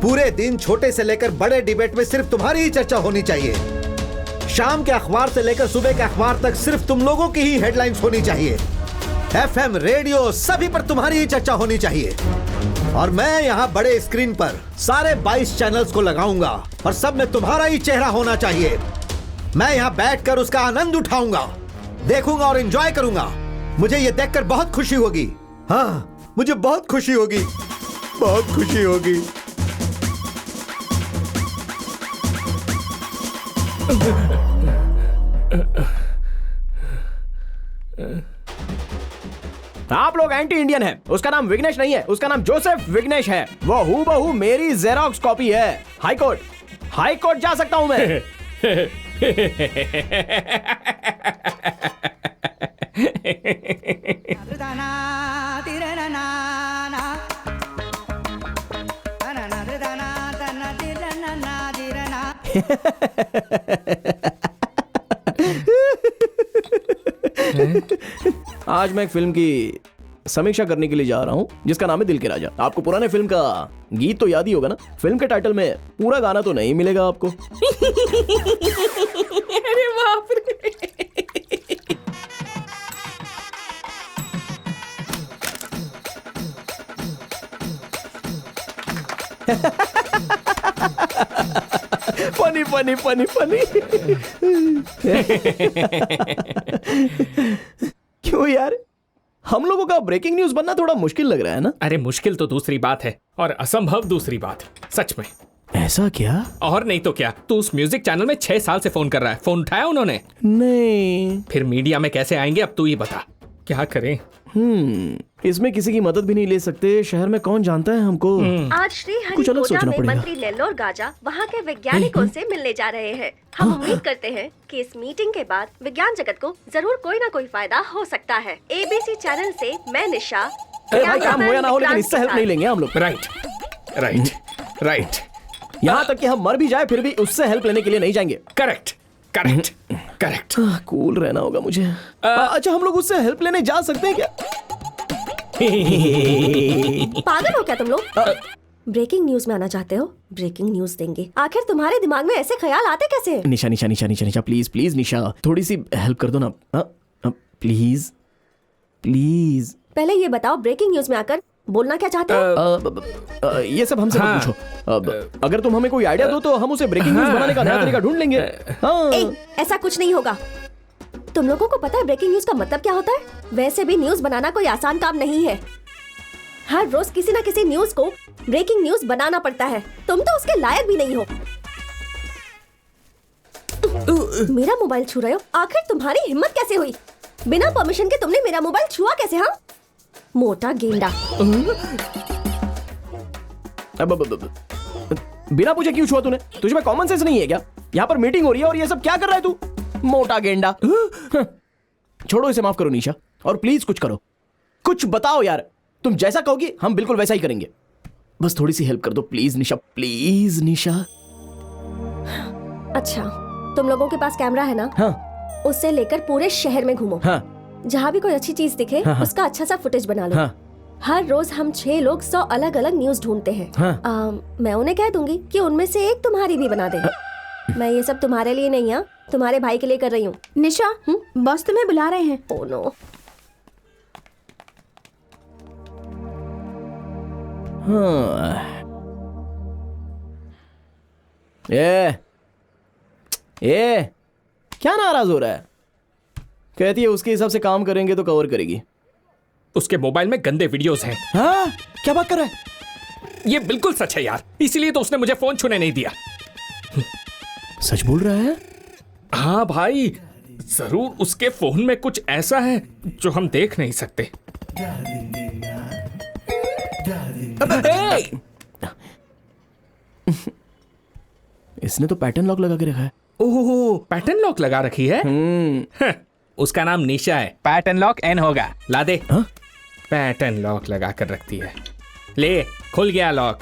Speaker 1: पूरे दिन छोटे से लेकर बड़े डिबेट में सिर्फ तुम्हारी ही चर्चा होनी चाहिए। शाम के अखबार से लेकर सुबह के अखबार तक सिर्फ तुम लोगों की ही हेडलाइंस होनी चाहिए। FM, रेडियो, सभी पर तुम्हारी ही चर्चा होनी चाहिए। और मैं यहाँ बड़े स्क्रीन पर सारे 22 चैनल्स को लगाऊंगा और सब में तुम्हारा ही चेहरा होना चाहिए। मैं यहाँ बैठकर उसका आनंद उठाऊंगा, देखूंगा और एंजॉय करूंगा। मुझे ये देखकर बहुत खुशी होगी। हाँ, मुझे बहुत खुशी होगी, बहुत खुशी होगी।
Speaker 5: आप लोग एंटी इंडियन हैं। उसका नाम विघ्नेश नहीं है, उसका नाम जोसेफ विघ्नेश है। वो हूबहू मेरी जेरोक्स कॉपी है। हाई कोर्ट जा सकता हूं मैं। आज मैं एक फिल्म की समीक्षा करने के लिए जा रहा हूं जिसका नाम है दिल के राजा। आपको पुराने फिल्म का गीत तो याद ही होगा ना। फिल्म के टाइटल में पूरा गाना तो नहीं मिलेगा आपको।
Speaker 3: अरे बाप रे।
Speaker 5: Funny funny funny funny. क्यों यार, हम लोगों का ब्रेकिंग न्यूज बनना थोड़ा मुश्किल लग रहा है ना?
Speaker 3: अरे मुश्किल तो दूसरी बात है और असंभव दूसरी बात। सच में।
Speaker 5: ऐसा क्या?
Speaker 3: और नहीं तो क्या। तू उस म्यूजिक चैनल में 6 साल से फोन कर रहा है। फोन उठाया उन्होंने?
Speaker 5: नहीं।
Speaker 3: फिर मीडिया में कैसे आएंगे अब तू ही बता। क्या करें?
Speaker 5: इसमें किसी की मदद भी नहीं ले सकते। शहर में कौन जानता है हमको।
Speaker 7: आज श्री
Speaker 5: कुछ अलग
Speaker 7: हरिकोटा
Speaker 5: सोचना
Speaker 7: में
Speaker 5: पड़ेगा।
Speaker 7: मंत्री नेल्लोर गाजा वहाँ के वैज्ञानिकों से मिलने जा रहे हैं। हम उम्मीद करते हैं कि इस मीटिंग के बाद विज्ञान जगत को जरूर कोई ना कोई फायदा हो सकता है। ABC चैनल से मैं निशा।
Speaker 5: अरे भाई, काम हो या ना हो, लेकिन इससे हेल्प नहीं लेंगे हम लोग।
Speaker 3: राइट।
Speaker 5: यहाँ तक कि हम मर भी जाए फिर भी उससे हेल्प लेने के लिए नहीं जाएंगे।
Speaker 3: करेक्ट।
Speaker 5: कूल रहना होगा मुझे। अच्छा, हम लोग उससे हेल्प लेने जा सकते हैं क्या?
Speaker 7: पागल हो क्या तुम लोग? ब्रेकिंग न्यूज में आना चाहते हो? ब्रेकिंग न्यूज देंगे। आखिर तुम्हारे दिमाग में ऐसे ख्याल आते कैसे हैं?
Speaker 5: निशा प्लीज निशा, थोड़ी सी हेल्प कर दो ना प्लीज।
Speaker 7: पहले ये बताओ, ब्रेकिंग न्यूज में आकर बोलना क्या चाहते हो?
Speaker 5: ये सब हमसे मत पूछो। अगर तुम हमें कोई आइडिया दो तो हम उसे ब्रेकिंग न्यूज बनाने का नया तरीका ढूंढ लेंगे।
Speaker 7: ऐसा कुछ नहीं होगा। तुम लोगों को पता है ब्रेकिंग न्यूज का मतलब क्या होता है? वैसे भी न्यूज बनाना कोई आसान काम नहीं है। हर रोज किसी न किसी न्यूज को ब्रेकिंग न्यूज बनाना पड़ता है। तुम तो उसके लायक भी नहीं हो। मेरा मोबाइल छू रहे हो? आखिर तुम्हारी हिम्मत कैसे हुई? बिना परमिशन के तुमने मेरा मोबाइल छुआ कैसे? हाँ, मोटा गेंडा।
Speaker 5: बिना पूछे क्यों छुआ तूने? तुझे में कॉमन सेंस नहीं है क्या? यहाँ पर मीटिंग हो रही है और ये सब क्या कर रहा है तू? मोटा गेंडा। छोड़ो इसे, माफ करो निशा, और प्लीज कुछ करो, कुछ बताओ यार। तुम जैसा कहोगी हम बिल्कुल वैसा ही करेंगे। बस थोड़ी सी हेल्प कर दो प्लीज निशा, प्लीज निशा।
Speaker 7: अच्छा, तुम लोगों के पास कैमरा है ना?
Speaker 5: हाँ।
Speaker 7: उससे लेकर पूरे शहर में घूमो।
Speaker 5: हाँ।
Speaker 7: जहाँ भी कोई अच्छी चीज दिखे उसका अच्छा सा फुटेज बना लो।
Speaker 5: हाँ।
Speaker 7: हर रोज हम 6 लोग 100 अलग अलग न्यूज ढूंढते हैं।
Speaker 5: हाँ।
Speaker 7: मैं उन्हें कह दूंगी कि उनमें से एक तुम्हारी भी बना दे। मैं ये सब तुम्हारे लिए नहीं, है तुम्हारे भाई के लिए कर रही हूँ।
Speaker 6: निशा, बॉस तुम्हें बुला रहे हैं।
Speaker 7: Oh no.
Speaker 5: ये क्या नाराज हो रहा है? कहती है उसके हिसाब से काम करेंगे तो कवर करेगी।
Speaker 3: उसके मोबाइल में गंदे वीडियोस हैं।
Speaker 5: हाँ, क्या बात कर रहा है?
Speaker 3: ये बिल्कुल सच है यार, इसीलिए तो उसने मुझे फोन छूने नहीं दिया।
Speaker 5: सच बोल रहा है?
Speaker 3: हाँ भाई, जरूर उसके फोन में कुछ ऐसा है जो हम देख नहीं सकते।
Speaker 5: इसने तो पैटर्न लॉक लगा के रखा है।
Speaker 3: ओह, पैटर्न लॉक लगा रखी है। उसका नाम निशा है, पैटर्न लॉक एन होगा। ला दे। पैटर्न लॉक लगा कर रखती है। ले, खुल गया लॉक।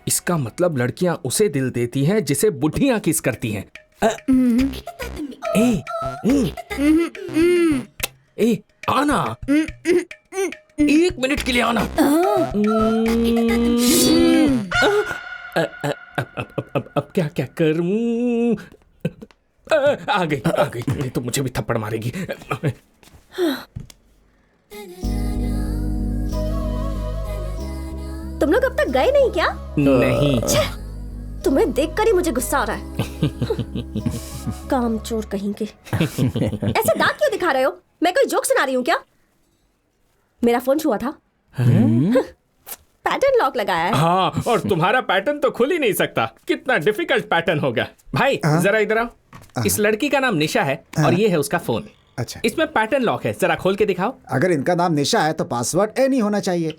Speaker 3: इसका मतलब लड़कियां उसे दिल देती हैं जिसे बुढ़ियां किस करती हैं। ए, आना। 1 मिनट के लिए आना। अब क्या करूं? आ गई। नहीं तो मुझे भी थप्पड़ मारेगी।
Speaker 7: तुम लोग अब तक गए नहीं क्या?
Speaker 3: नहीं।
Speaker 7: तुम्हें देखकर ही मुझे गुस्सा आ रहा है। कामचोर कहीं के। ऐसे दांत क्यों दिखा रहे हो? मैं कोई जोक सुना रही हूँ क्या? मेरा फोन छुआ था। पैटर्न लॉक लगाया है।
Speaker 3: हाँ, और तुम्हारा पैटर्न तो खुल ही नहीं सकता। कितना डिफिकल्ट पैटर्न होगा। भाई जरा इधर आओ। इस लड़की का नाम निशा है और ये है उसका फोन।
Speaker 1: अच्छा,
Speaker 3: इसमें पैटर्न लॉक है, जरा खोल के दिखाओ।
Speaker 1: अगर इनका नाम निशा है तो पासवर्ड एन ही होना चाहिए।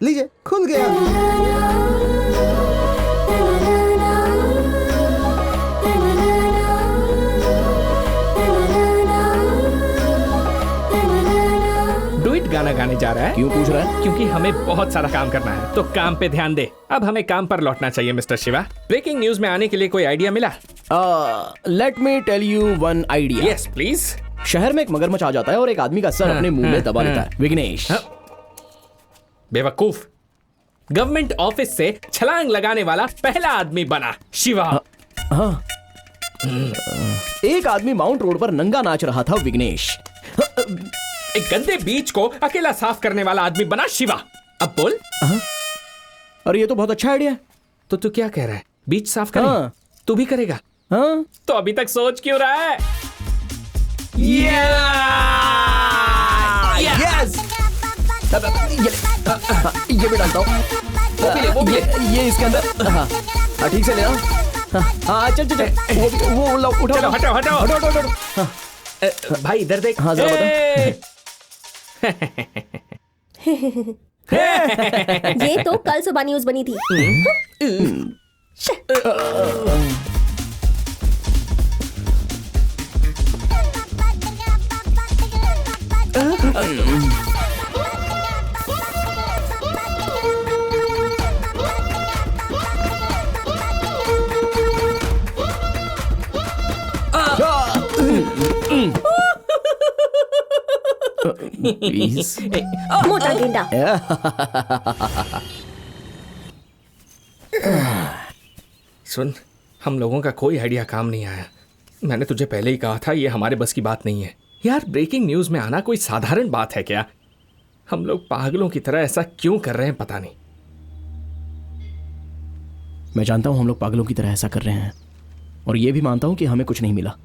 Speaker 1: लीजिए, खुल गया।
Speaker 3: डुइट गाना गाने जा रहा है।
Speaker 5: क्यों पूछ रहा है?
Speaker 3: क्योंकि हमें बहुत सारा काम करना है, तो काम पे ध्यान दे। अब हमें काम पर लौटना चाहिए मिस्टर शिवा। ब्रेकिंग न्यूज में आने के लिए कोई आइडिया मिला?
Speaker 5: Let me tell you one idea.
Speaker 3: Yes please.
Speaker 5: शहर में एक मगरमच्छ आ जाता है और एक आदमी का सर अपने मुंह में दबा लेता है। विघ्नेश।
Speaker 3: बेवकूफ, गवर्नमेंट ऑफिस से छलांग लगाने वाला पहला आदमी बना शिवा।
Speaker 5: एक आदमी माउंट रोड पर नंगा नाच रहा था। विघ्नेश।
Speaker 3: एक गंदे बीच को अकेला साफ करने वाला आदमी बना शिवा। अब बोल।
Speaker 5: अरे ये तो बहुत अच्छा आइडिया है।
Speaker 3: तो तू क्या कह रहा है? बीच साफ करें?
Speaker 5: हाँ।
Speaker 3: तू भी करेगा?
Speaker 5: हाँ
Speaker 3: तो अभी तक सोच क्यों रहा है?
Speaker 5: यस ये भी डालता हूँ। ये इसके अंदर। हाँ ठीक से लेना। हाँ चल चल चल वो उठाओ।
Speaker 3: चलो हटाओ हटाओ
Speaker 5: हटो हटो हटो।
Speaker 3: भाई इधर देख।
Speaker 5: हाँ जरा बता।
Speaker 7: ये तो कल सुबह न्यूज बनी थी।
Speaker 5: प्लीज।
Speaker 7: मोटा गेंडा।
Speaker 3: सुन, हम लोगों का कोई आइडिया काम नहीं आया। मैंने तुझे पहले ही कहा था ये हमारे बस की बात नहीं है। यार ब्रेकिंग न्यूज में आना कोई साधारण बात है क्या? हम लोग पागलों की तरह ऐसा क्यों कर रहे हैं पता नहीं।
Speaker 5: मैं जानता हूं हम लोग पागलों की तरह ऐसा कर रहे हैं और ये भी मानता हूं कि हमें कुछ नहीं मिला,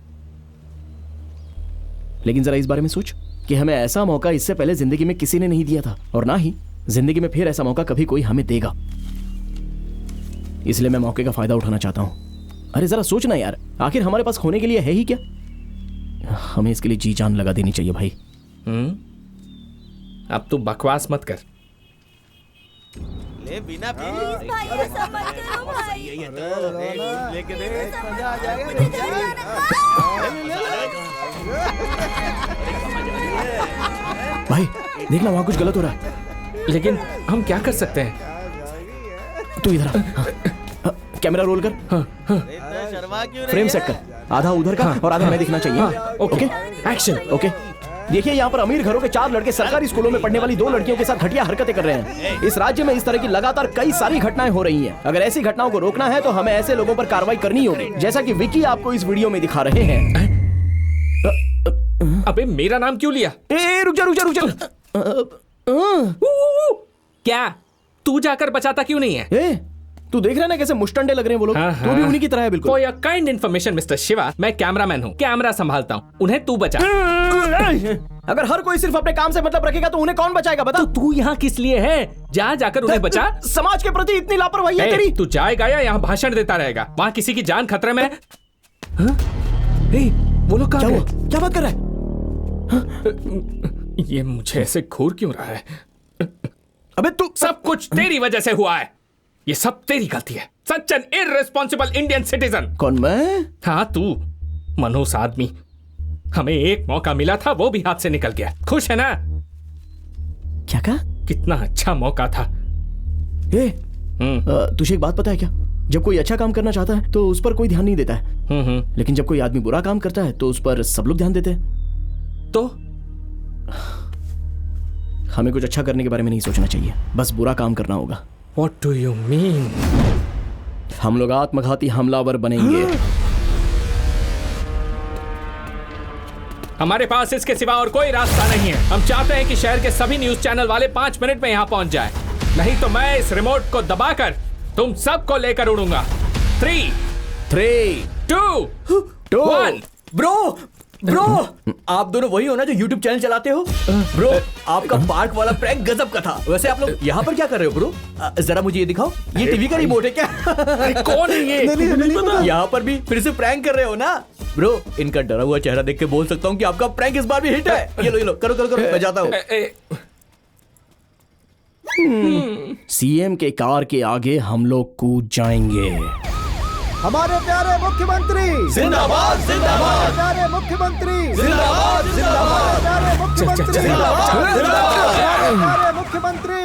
Speaker 5: लेकिन जरा इस बारे में सोच कि हमें ऐसा मौका इससे पहले जिंदगी में किसी ने नहीं दिया था और ना ही जिंदगी में फिर ऐसा मौका कभी कोई हमें देगा। इसलिए मैं मौके का फायदा उठाना चाहता हूं। अरे जरा सोचना यार, आखिर हमारे पास खोने के लिए है ही क्या? हमें इसके लिए जी जान लगा देनी चाहिए भाई।
Speaker 3: अब तू बकवास मत कर।
Speaker 9: ले बिना पी
Speaker 4: भाई ऐसा मत करो भाई।
Speaker 9: लेके देख मजा आ जाएगा।
Speaker 5: भाई देखना वहां कुछ गलत हो रहा है।
Speaker 3: लेकिन हम क्या कर सकते हैं?
Speaker 5: तू इधर आ। कैमरा रोल कर।
Speaker 9: शर्मा क्यों
Speaker 5: फ्रेम सेट कर, आधा उधर का और आधा मैं दिखना चाहिए।
Speaker 3: Okay action.
Speaker 5: ओके देखिए यहाँ पर अमीर घरों के 4 लड़के सरकारी स्कूलों में पढ़ने वाली 2 लड़कियों के साथ घटिया हरकतें कर रहे हैं। इस राज्य में इस तरह की लगातार कई सारी घटनाएं हो रही हैं। अगर ऐसी घटनाओं को रोकना है तो हमें ऐसे लोगों पर कार्रवाई करनी होगी, जैसा कि विकी आपको इस वीडियो में दिखा रहे हैं।
Speaker 3: अबे मेरा नाम क्यों लिया?
Speaker 5: रुक जा रुक जा रुक जा।
Speaker 3: क्या तू जाकर बचाता क्यों नहीं है?
Speaker 5: तू देख रहा है ना कैसे मुस्टंडे लग रहे हैं वो लोग। तू भी उन्हीं की तरह है बिल्कुल।
Speaker 3: For your kind information mister Shiva, मैं कैमरामैन हूँ, कैमरा संभालता हूँ, उन्हें तू बचा।
Speaker 5: अगर हर कोई सिर्फ अपने काम से मतलब रखेगा तो उन्हें कौन बचाएगा बता?
Speaker 3: तो तू यहाँ किस लिए है? जाकर उन्हें बचा।
Speaker 5: समाज के प्रति इतनी लापरवाही है तेरी।
Speaker 3: तू जाएगा या यहाँ भाषण देता रहेगा? वहाँ किसी की जान खतरे में है। वो लोग कहाँ गए?
Speaker 5: क्या बात कर रहा है?
Speaker 3: ये मुझे ऐसे घूर क्यों रहा है?
Speaker 5: अबे तू
Speaker 3: सब कुछ तेरी वजह से हुआ है। ये सब तेरी गलती है। Such an irresponsible Indian citizen.
Speaker 5: कौन मैं?
Speaker 3: हाँ तू, मनहूस आदमी। हमें एक मौका मिला था वो भी हाथ से निकल गया। खुश है ना?
Speaker 5: क्या कहा?
Speaker 3: कितना अच्छा मौका था।
Speaker 5: तुझे एक बात पता है क्या? जब कोई अच्छा काम करना चाहता है तो उस पर कोई ध्यान नहीं देता है, लेकिन जब कोई आदमी बुरा काम करता है तो उस पर सब लोग ध्यान देते हैं।
Speaker 3: तो
Speaker 5: हमें कुछ अच्छा करने के बारे में नहीं सोचना चाहिए, बस बुरा काम करना होगा।
Speaker 3: What do you mean?
Speaker 5: हम लोग आत्मघाती हमलावर बनेंगे।
Speaker 3: हमारे पास इसके सिवा और कोई रास्ता नहीं है। हम चाहते हैं कि शहर के सभी न्यूज चैनल वाले 5 मिनट में यहाँ पहुंच जाए, नहीं तो मैं इस रिमोट को दबाकर तुम सबको लेकर उड़ूंगा। 3, 2, 1।
Speaker 8: ब्रो आप दोनों वही हो ना जो YouTube चैनल चलाते हो? ब्रो आपका पार्क वाला प्रैंक गजब का था। वैसे आप लोग यहाँ पर क्या कर रहे हो ब्रो? जरा मुझे ये दिखाओ, ये टीवी का रिमोट है क्या?
Speaker 3: कौन है ये?
Speaker 8: नहीं यहाँ पर भी फिर से प्रैंक कर रहे हो ना ब्रो? इनका डरा हुआ चेहरा देख के बोल सकता हूँ कि आपका प्रैंक इस बार भी हिट है। ये लो करो करो करो, मैं जाता हूँ।
Speaker 5: सीएम के कार के आगे हम लोग कूद जाएंगे।
Speaker 1: हमारे प्यारे मुख्यमंत्री
Speaker 9: जिंदाबाद जिंदाबाद।
Speaker 1: प्यारे मुख्यमंत्री
Speaker 9: जिंदाबाद जिंदाबाद।
Speaker 1: प्यारे मुख्यमंत्री प्यारे मुख्यमंत्री।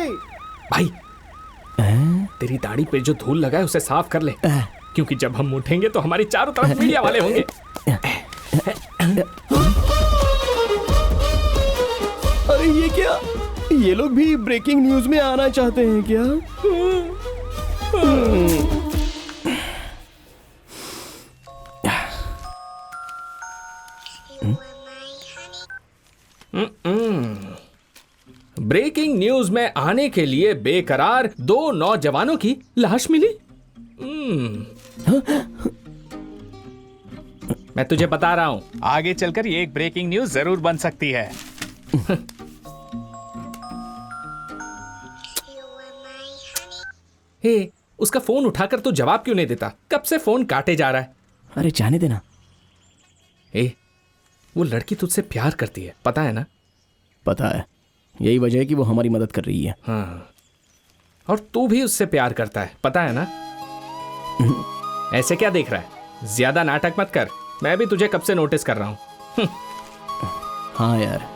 Speaker 3: भाई तेरी दाढ़ी पे जो धूल लगा है उसे साफ कर ले, क्योंकि जब हम उठेंगे तो हमारी चारों तरफ मीडिया वाले होंगे।
Speaker 5: अरे ये क्या? ये लोग भी ब्रेकिंग न्यूज में आना चाहते हैं क्या?
Speaker 3: ब्रेकिंग न्यूज में आने के लिए बेकरार 2 नौजवानों की लाश मिली। मैं तुझे बता रहा हूँ।
Speaker 11: आगे चलकर ये एक ब्रेकिंग न्यूज जरूर बन सकती है।
Speaker 3: हे, उसका फोन उठाकर तू जवाब क्यों नहीं देता? कब से फोन काटे जा रहा है।
Speaker 5: अरे जाने देना।
Speaker 3: वो लड़की तुझसे प्यार करती है, पता है ना?
Speaker 5: पता है, यही वजह है कि वो हमारी मदद कर रही है।
Speaker 3: हाँ, और तू भी उससे प्यार करता है, पता है ना? ऐसे क्या देख रहा है? ज्यादा नाटक मत कर, मैं भी तुझे कब से नोटिस कर रहा हूँ।
Speaker 5: हाँ यार,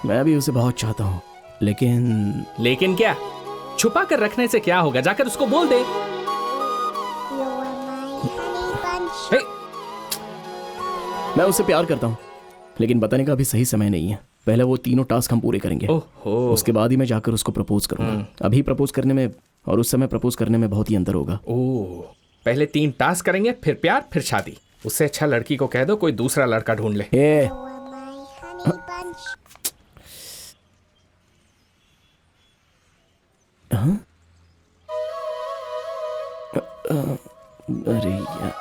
Speaker 5: मैं भी उसे बहुत चाहता हूँ, लेकिन
Speaker 3: क्या? छुपा कर रखने से क्या होगा? जाकर उसको बोल दे।
Speaker 5: मैं उससे प्यार करता हूँ, लेकिन बताने का अभी सही समय नहीं है। पहले वो तीनों टास्क हम पूरे करेंगे, उसके बाद ही मैं जाकर उसको प्रपोज करूंगा। अभी प्रपोज करने में और उस समय प्रपोज करने में बहुत ही अंतर होगा।
Speaker 3: पहले 3 टास्क करेंगे, फिर प्यार, फिर शादी। उससे अच्छा लड़की को कह दो कोई दूसरा लड़का ढूंढ ले।
Speaker 5: अरे यार,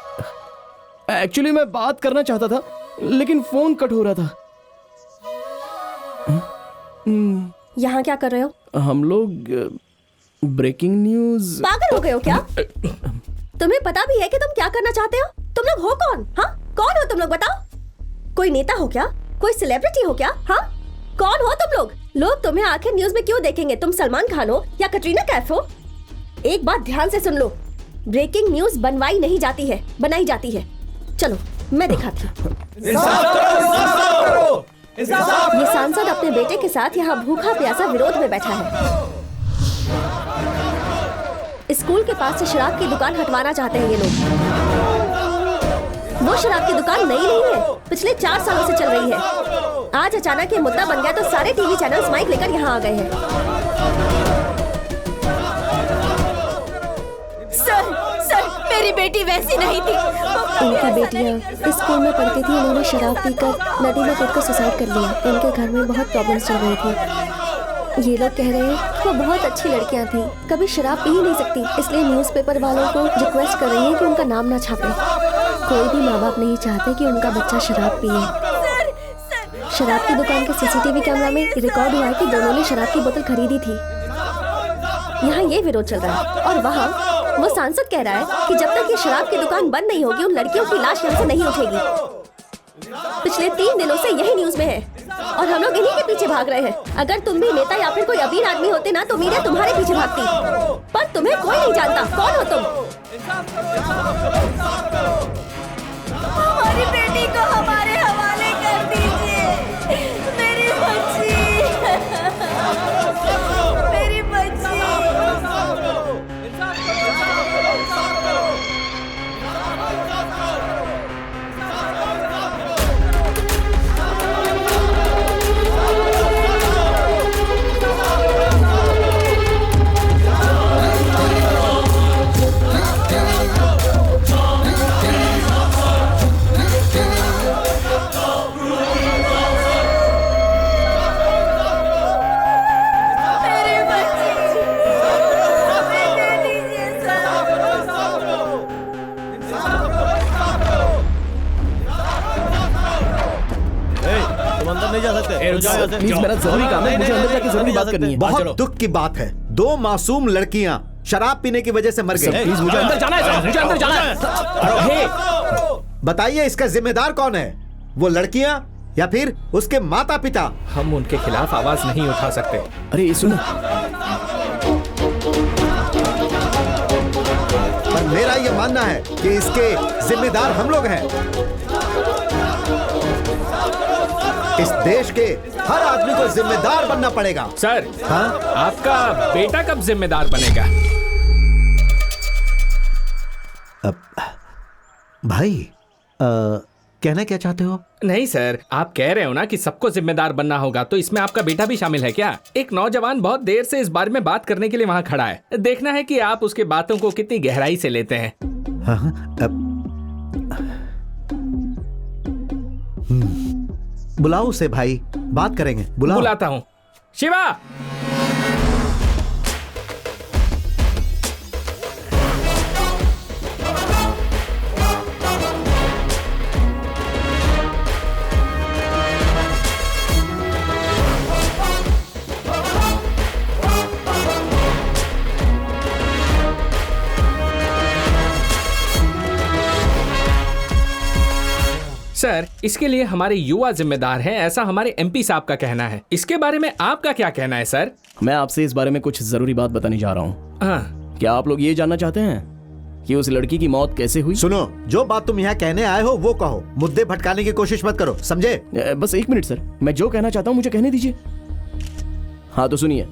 Speaker 5: एक्चुअली मैं बात करना चाहता था, लेकिन फोन कट हो रहा था।
Speaker 7: यहाँ क्या कर रहे हो?
Speaker 5: हम लोग ब्रेकिंग न्यूज।
Speaker 7: पागल हो गए हो क्या? तुम्हें पता भी है कि तुम क्या करना चाहते हो? तुम लोग हो कौन? हाँ, कौन हो तुम लोग? बताओ। कोई नेता हो क्या? कोई सेलिब्रिटी हो क्या? हाँ, कौन हो तुम लोग? लोग तुम्हें आखिर न्यूज में क्यों देखेंगे? तुम सलमान खान हो या कटरीना कैफ हो? एक बात ध्यान से सुन लो, ब्रेकिंग न्यूज बनवाई नहीं जाती है, बनाई जाती है। चलो मैं दिखाती हूँ। ये सांसद अपने बेटे के साथ यहाँ भूखा प्यासा विरोध में बैठा है। स्कूल के पास से शराब की दुकान हटवाना चाहते हैं ये लोग। वो शराब की दुकान नई नहीं है, पिछले 4 सालों से चल रही है। आज अचानक ये मुद्दा बन गया तो सारे टीवी चैनल्स माइक लेकर यहाँ आ गए हैं।
Speaker 4: सर, मेरी बेटी वैसी नहीं थी।
Speaker 7: इनकी बेटियाँ स्कूल में पढ़ती थी, उन्होंने शराब पीकर नदी में कूदकर सुसाइड कर लिया। इनके घर में बहुत प्रॉब्लम्स चल रही थी। ये लोग कह रहे हैं वो बहुत अच्छी लड़कियाँ थी, कभी शराब पी ही नहीं सकती, इसलिए न्यूज़पेपर वालों को रिक्वेस्ट कर रही है कि उनका नाम ना छापे। कोई भी माँ बाप नहीं चाहते कि उनका बच्चा शराब पिए। शराब की दुकान के सीसीटीवी कैमरा में रिकॉर्ड हुआ है कि दोनों ने शराब की बोतल खरीदी थी। यहाँ ये विरोध चल रहा है और वहाँ वो सांसद कह रहा है कि जब तक ये शराब की दुकान बंद नहीं होगी उन लड़कियों की लाश यहाँ से नहीं उठेगी। पिछले 3 दिनों से यही न्यूज में है और हम लोग इन्हीं के पीछे भाग रहे हैं। अगर तुम भी नेता या फिर कोई अमीर आदमी होते ना तो मीडिया तुम्हारे पीछे भागती, पर तुम्हें कोई नहीं जानता। कौन हो तुम?
Speaker 4: हमारी बेटी को हमारे हवाले कर दीजिए। मेरी बच्ची, मेरी बच्ची।
Speaker 5: प्लीज, मेरा जरूरी काम है, मुझे अंदर जाके जरूरी बात करनी है।
Speaker 1: बहुत दुख की बात है, 2 मासूम लड़कियां शराब पीने की वजह से मर गई।
Speaker 5: प्लीज मुझे अंदर जाना है, मुझे अंदर जाना है।
Speaker 1: बताइए इसका जिम्मेदार कौन है? वो लड़कियां या फिर उसके माता पिता?
Speaker 3: हम उनके खिलाफ आवाज नहीं उठा सकते।
Speaker 5: अरे सुनो,
Speaker 1: पर मेरा ये मानना है कि इसके जिम्मेदार हम लोग हैं। इस देश के हर आदमी को जिम्मेदार बनना पड़ेगा।
Speaker 3: सर,
Speaker 1: हाँ?
Speaker 3: आपका बेटा कब जिम्मेदार बनेगा?
Speaker 1: भाई, कहना क्या चाहते हो?
Speaker 3: नहीं सर, आप कह रहे हो ना कि सबको जिम्मेदार बनना होगा, तो इसमें आपका बेटा भी शामिल है क्या? एक नौजवान बहुत देर से इस बारे में बात करने के लिए वहाँ खड़ा है। देखना है कि आप उसके बातों को कितनी गहराई से लेते हैं।
Speaker 1: बुलाओ उसे भाई, बात करेंगे।
Speaker 3: बुलाता हूँ। शिवा, सर, इसके लिए हमारे युवा जिम्मेदार हैं, ऐसा हमारे एमपी साहब का कहना है। इसके बारे में आपका क्या कहना है सर?
Speaker 5: मैं आपसे इस बारे में कुछ जरूरी बात बताने जा रहा हूँ।
Speaker 3: हाँ।
Speaker 5: क्या आप लोग ये जानना चाहते हैं कि उस लड़की की मौत कैसे हुई?
Speaker 1: सुनो, जो बात तुम यहाँ कहने आए हो वो कहो, मुद्दे भटकाने की कोशिश मत करो, समझे?
Speaker 5: बस 1 मिनट सर, मैं जो कहना चाहता हूँ मुझे कहने दीजिए। हाँ तो सुनिए,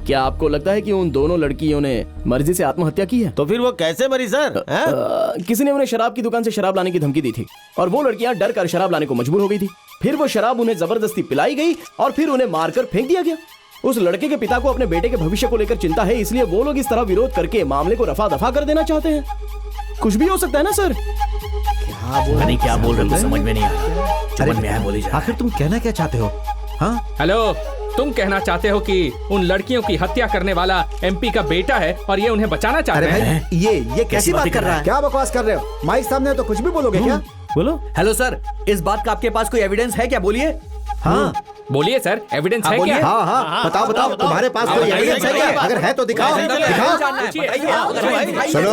Speaker 5: क्या आपको लगता है कि उन दोनों लड़कियों ने मर्जी से आत्महत्या की है?
Speaker 9: तो फिर वो कैसे मरी सर?
Speaker 5: किसी ने उन्हें शराब की दुकान से शराब लाने की धमकी दी थी और वो लड़कियां डर कर शराब लाने को मजबूर हो गई थी। फिर वो शराब उन्हें जबरदस्ती पिलाई गई और फिर उन्हें मारकर फेंक दिया गया। उस लड़के के पिता को अपने बेटे के भविष्य को लेकर चिंता है, इसलिए वो लोग इस तरह विरोध करके मामले को रफा दफा कर देना चाहते हैं। कुछ भी हो सकता है ना सर?
Speaker 2: क्या बोल रहे हो समझ में नहीं आ रहा। समझ में आया बोली जा।
Speaker 1: आखिर तुम कहना क्या चाहते हो? हाँ
Speaker 3: हेलो, तुम कहना चाहते हो कि उन लड़कियों की हत्या करने वाला एमपी का बेटा है और ये उन्हें बचाना चाहते हैं?
Speaker 1: ये कैसी बात कर रहा है? क्या बकवास कर रहे हो? माइक सामने तो कुछ भी बोलोगे क्या?
Speaker 5: बोलो।
Speaker 10: हेलो सर, इस बात का आपके पास कोई एविडेंस है क्या? बोलिए।
Speaker 1: हाँ
Speaker 3: बोलिए सर, एविडेंस है क्या?
Speaker 1: हाँ हाँ, बताओ बताओ, तुम्हारे पास कोई एविडेंस है क्या? अगर है तो दिखाओ, दिखाओ। सुनो,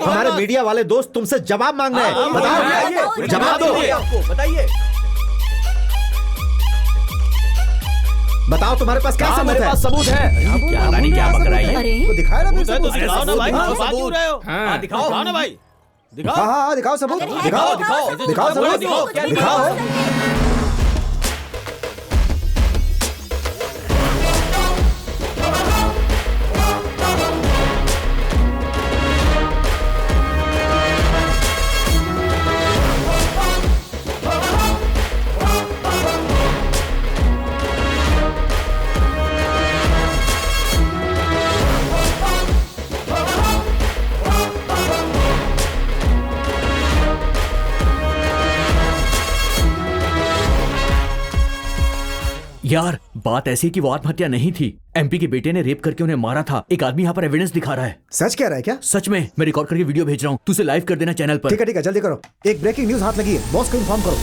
Speaker 1: हमारे मीडिया वाले दोस्त तुमसे जवाब मांग रहे हैं, बताओ, जवाब दो।
Speaker 10: बताइए।
Speaker 1: बताओ तुम्हारे पास क्या सबूत
Speaker 5: मेरे
Speaker 1: है?
Speaker 5: पास सबूत है।
Speaker 2: पता नहीं क्या बक रहा है।
Speaker 4: अरे
Speaker 1: तो दिखाओ ना फिर सबूत।
Speaker 9: दिखाओ ना भाई,
Speaker 1: हाँ,
Speaker 9: बात क्यों रहे हो?
Speaker 3: हाँ,
Speaker 9: दिखाओ ना भाई, दिखाओ।
Speaker 1: हाँ हाँ, दिखाओ सबूत, दिखाओ दिखाओ सबूत, दिखाओ।
Speaker 2: यार, बात ऐसी कि वो आत्महत्या नहीं थी। एमपी के बेटे ने रेप करके उन्हें मारा था। एक आदमी यहाँ पर एविडेंस दिखा रहा है।
Speaker 1: सच कह रहा है क्या?
Speaker 2: सच में, मैं रिकॉर्ड करके वीडियो भेज रहा हूँ, तू उसे लाइव कर देना चैनल पर।
Speaker 1: ठीक है जल्दी करो। एक ब्रेकिंग न्यूज हाथ लगी है, बॉस को इन्फॉर्म करो।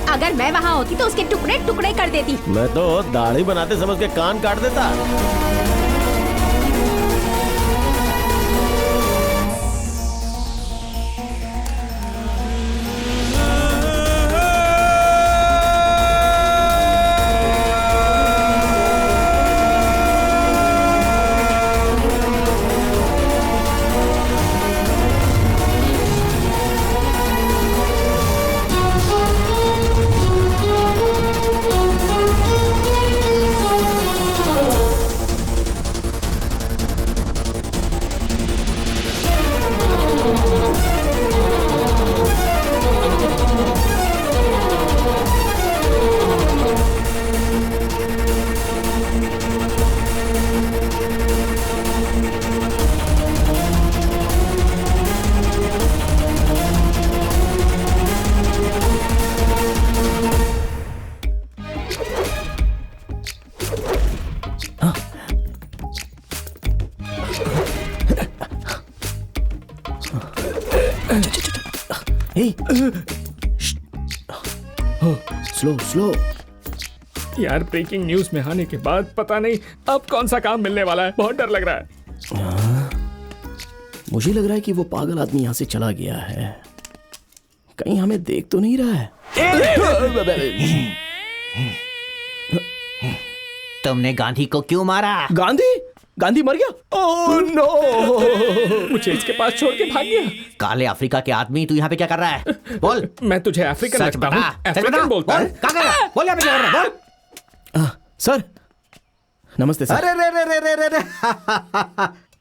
Speaker 6: अगर मैं वहाँ होती तो उसके टुकड़े टुकड़े कर देती।
Speaker 9: मैं तो दाढ़ी बनाते समझ के कान काट देता।
Speaker 5: Slow slow.
Speaker 3: यार, ब्रेकिंग न्यूज में आने के बाद पता नहीं अब कौन सा काम मिलने वाला है। बहुत डर लग रहा है।
Speaker 5: मुझे लग रहा है कि वो पागल आदमी यहाँ से चला गया है। कहीं हमें देख तो नहीं रहा है?
Speaker 10: तुमने गांधी को क्यों मारा?
Speaker 5: गांधी? गांधी मर गया? Oh no!
Speaker 3: मुझे इसके पास छोड़ के भाग गया।
Speaker 10: काले अफ्रीका के आदमी, तू यहाँ पे क्या कर रहा है? बोल।
Speaker 3: मैं तुझे अफ्रीकन
Speaker 10: सच
Speaker 3: लगता
Speaker 10: बता,
Speaker 3: हूँ।
Speaker 10: सच बता।
Speaker 3: अफ्रीकन बोलता
Speaker 10: बोल,
Speaker 3: है।
Speaker 10: क्या कर रहा है? बोल यहाँ पे क्या कर रहा है? बोल।
Speaker 5: सर, नमस्ते सर।
Speaker 1: अरे रे रे रे रे रे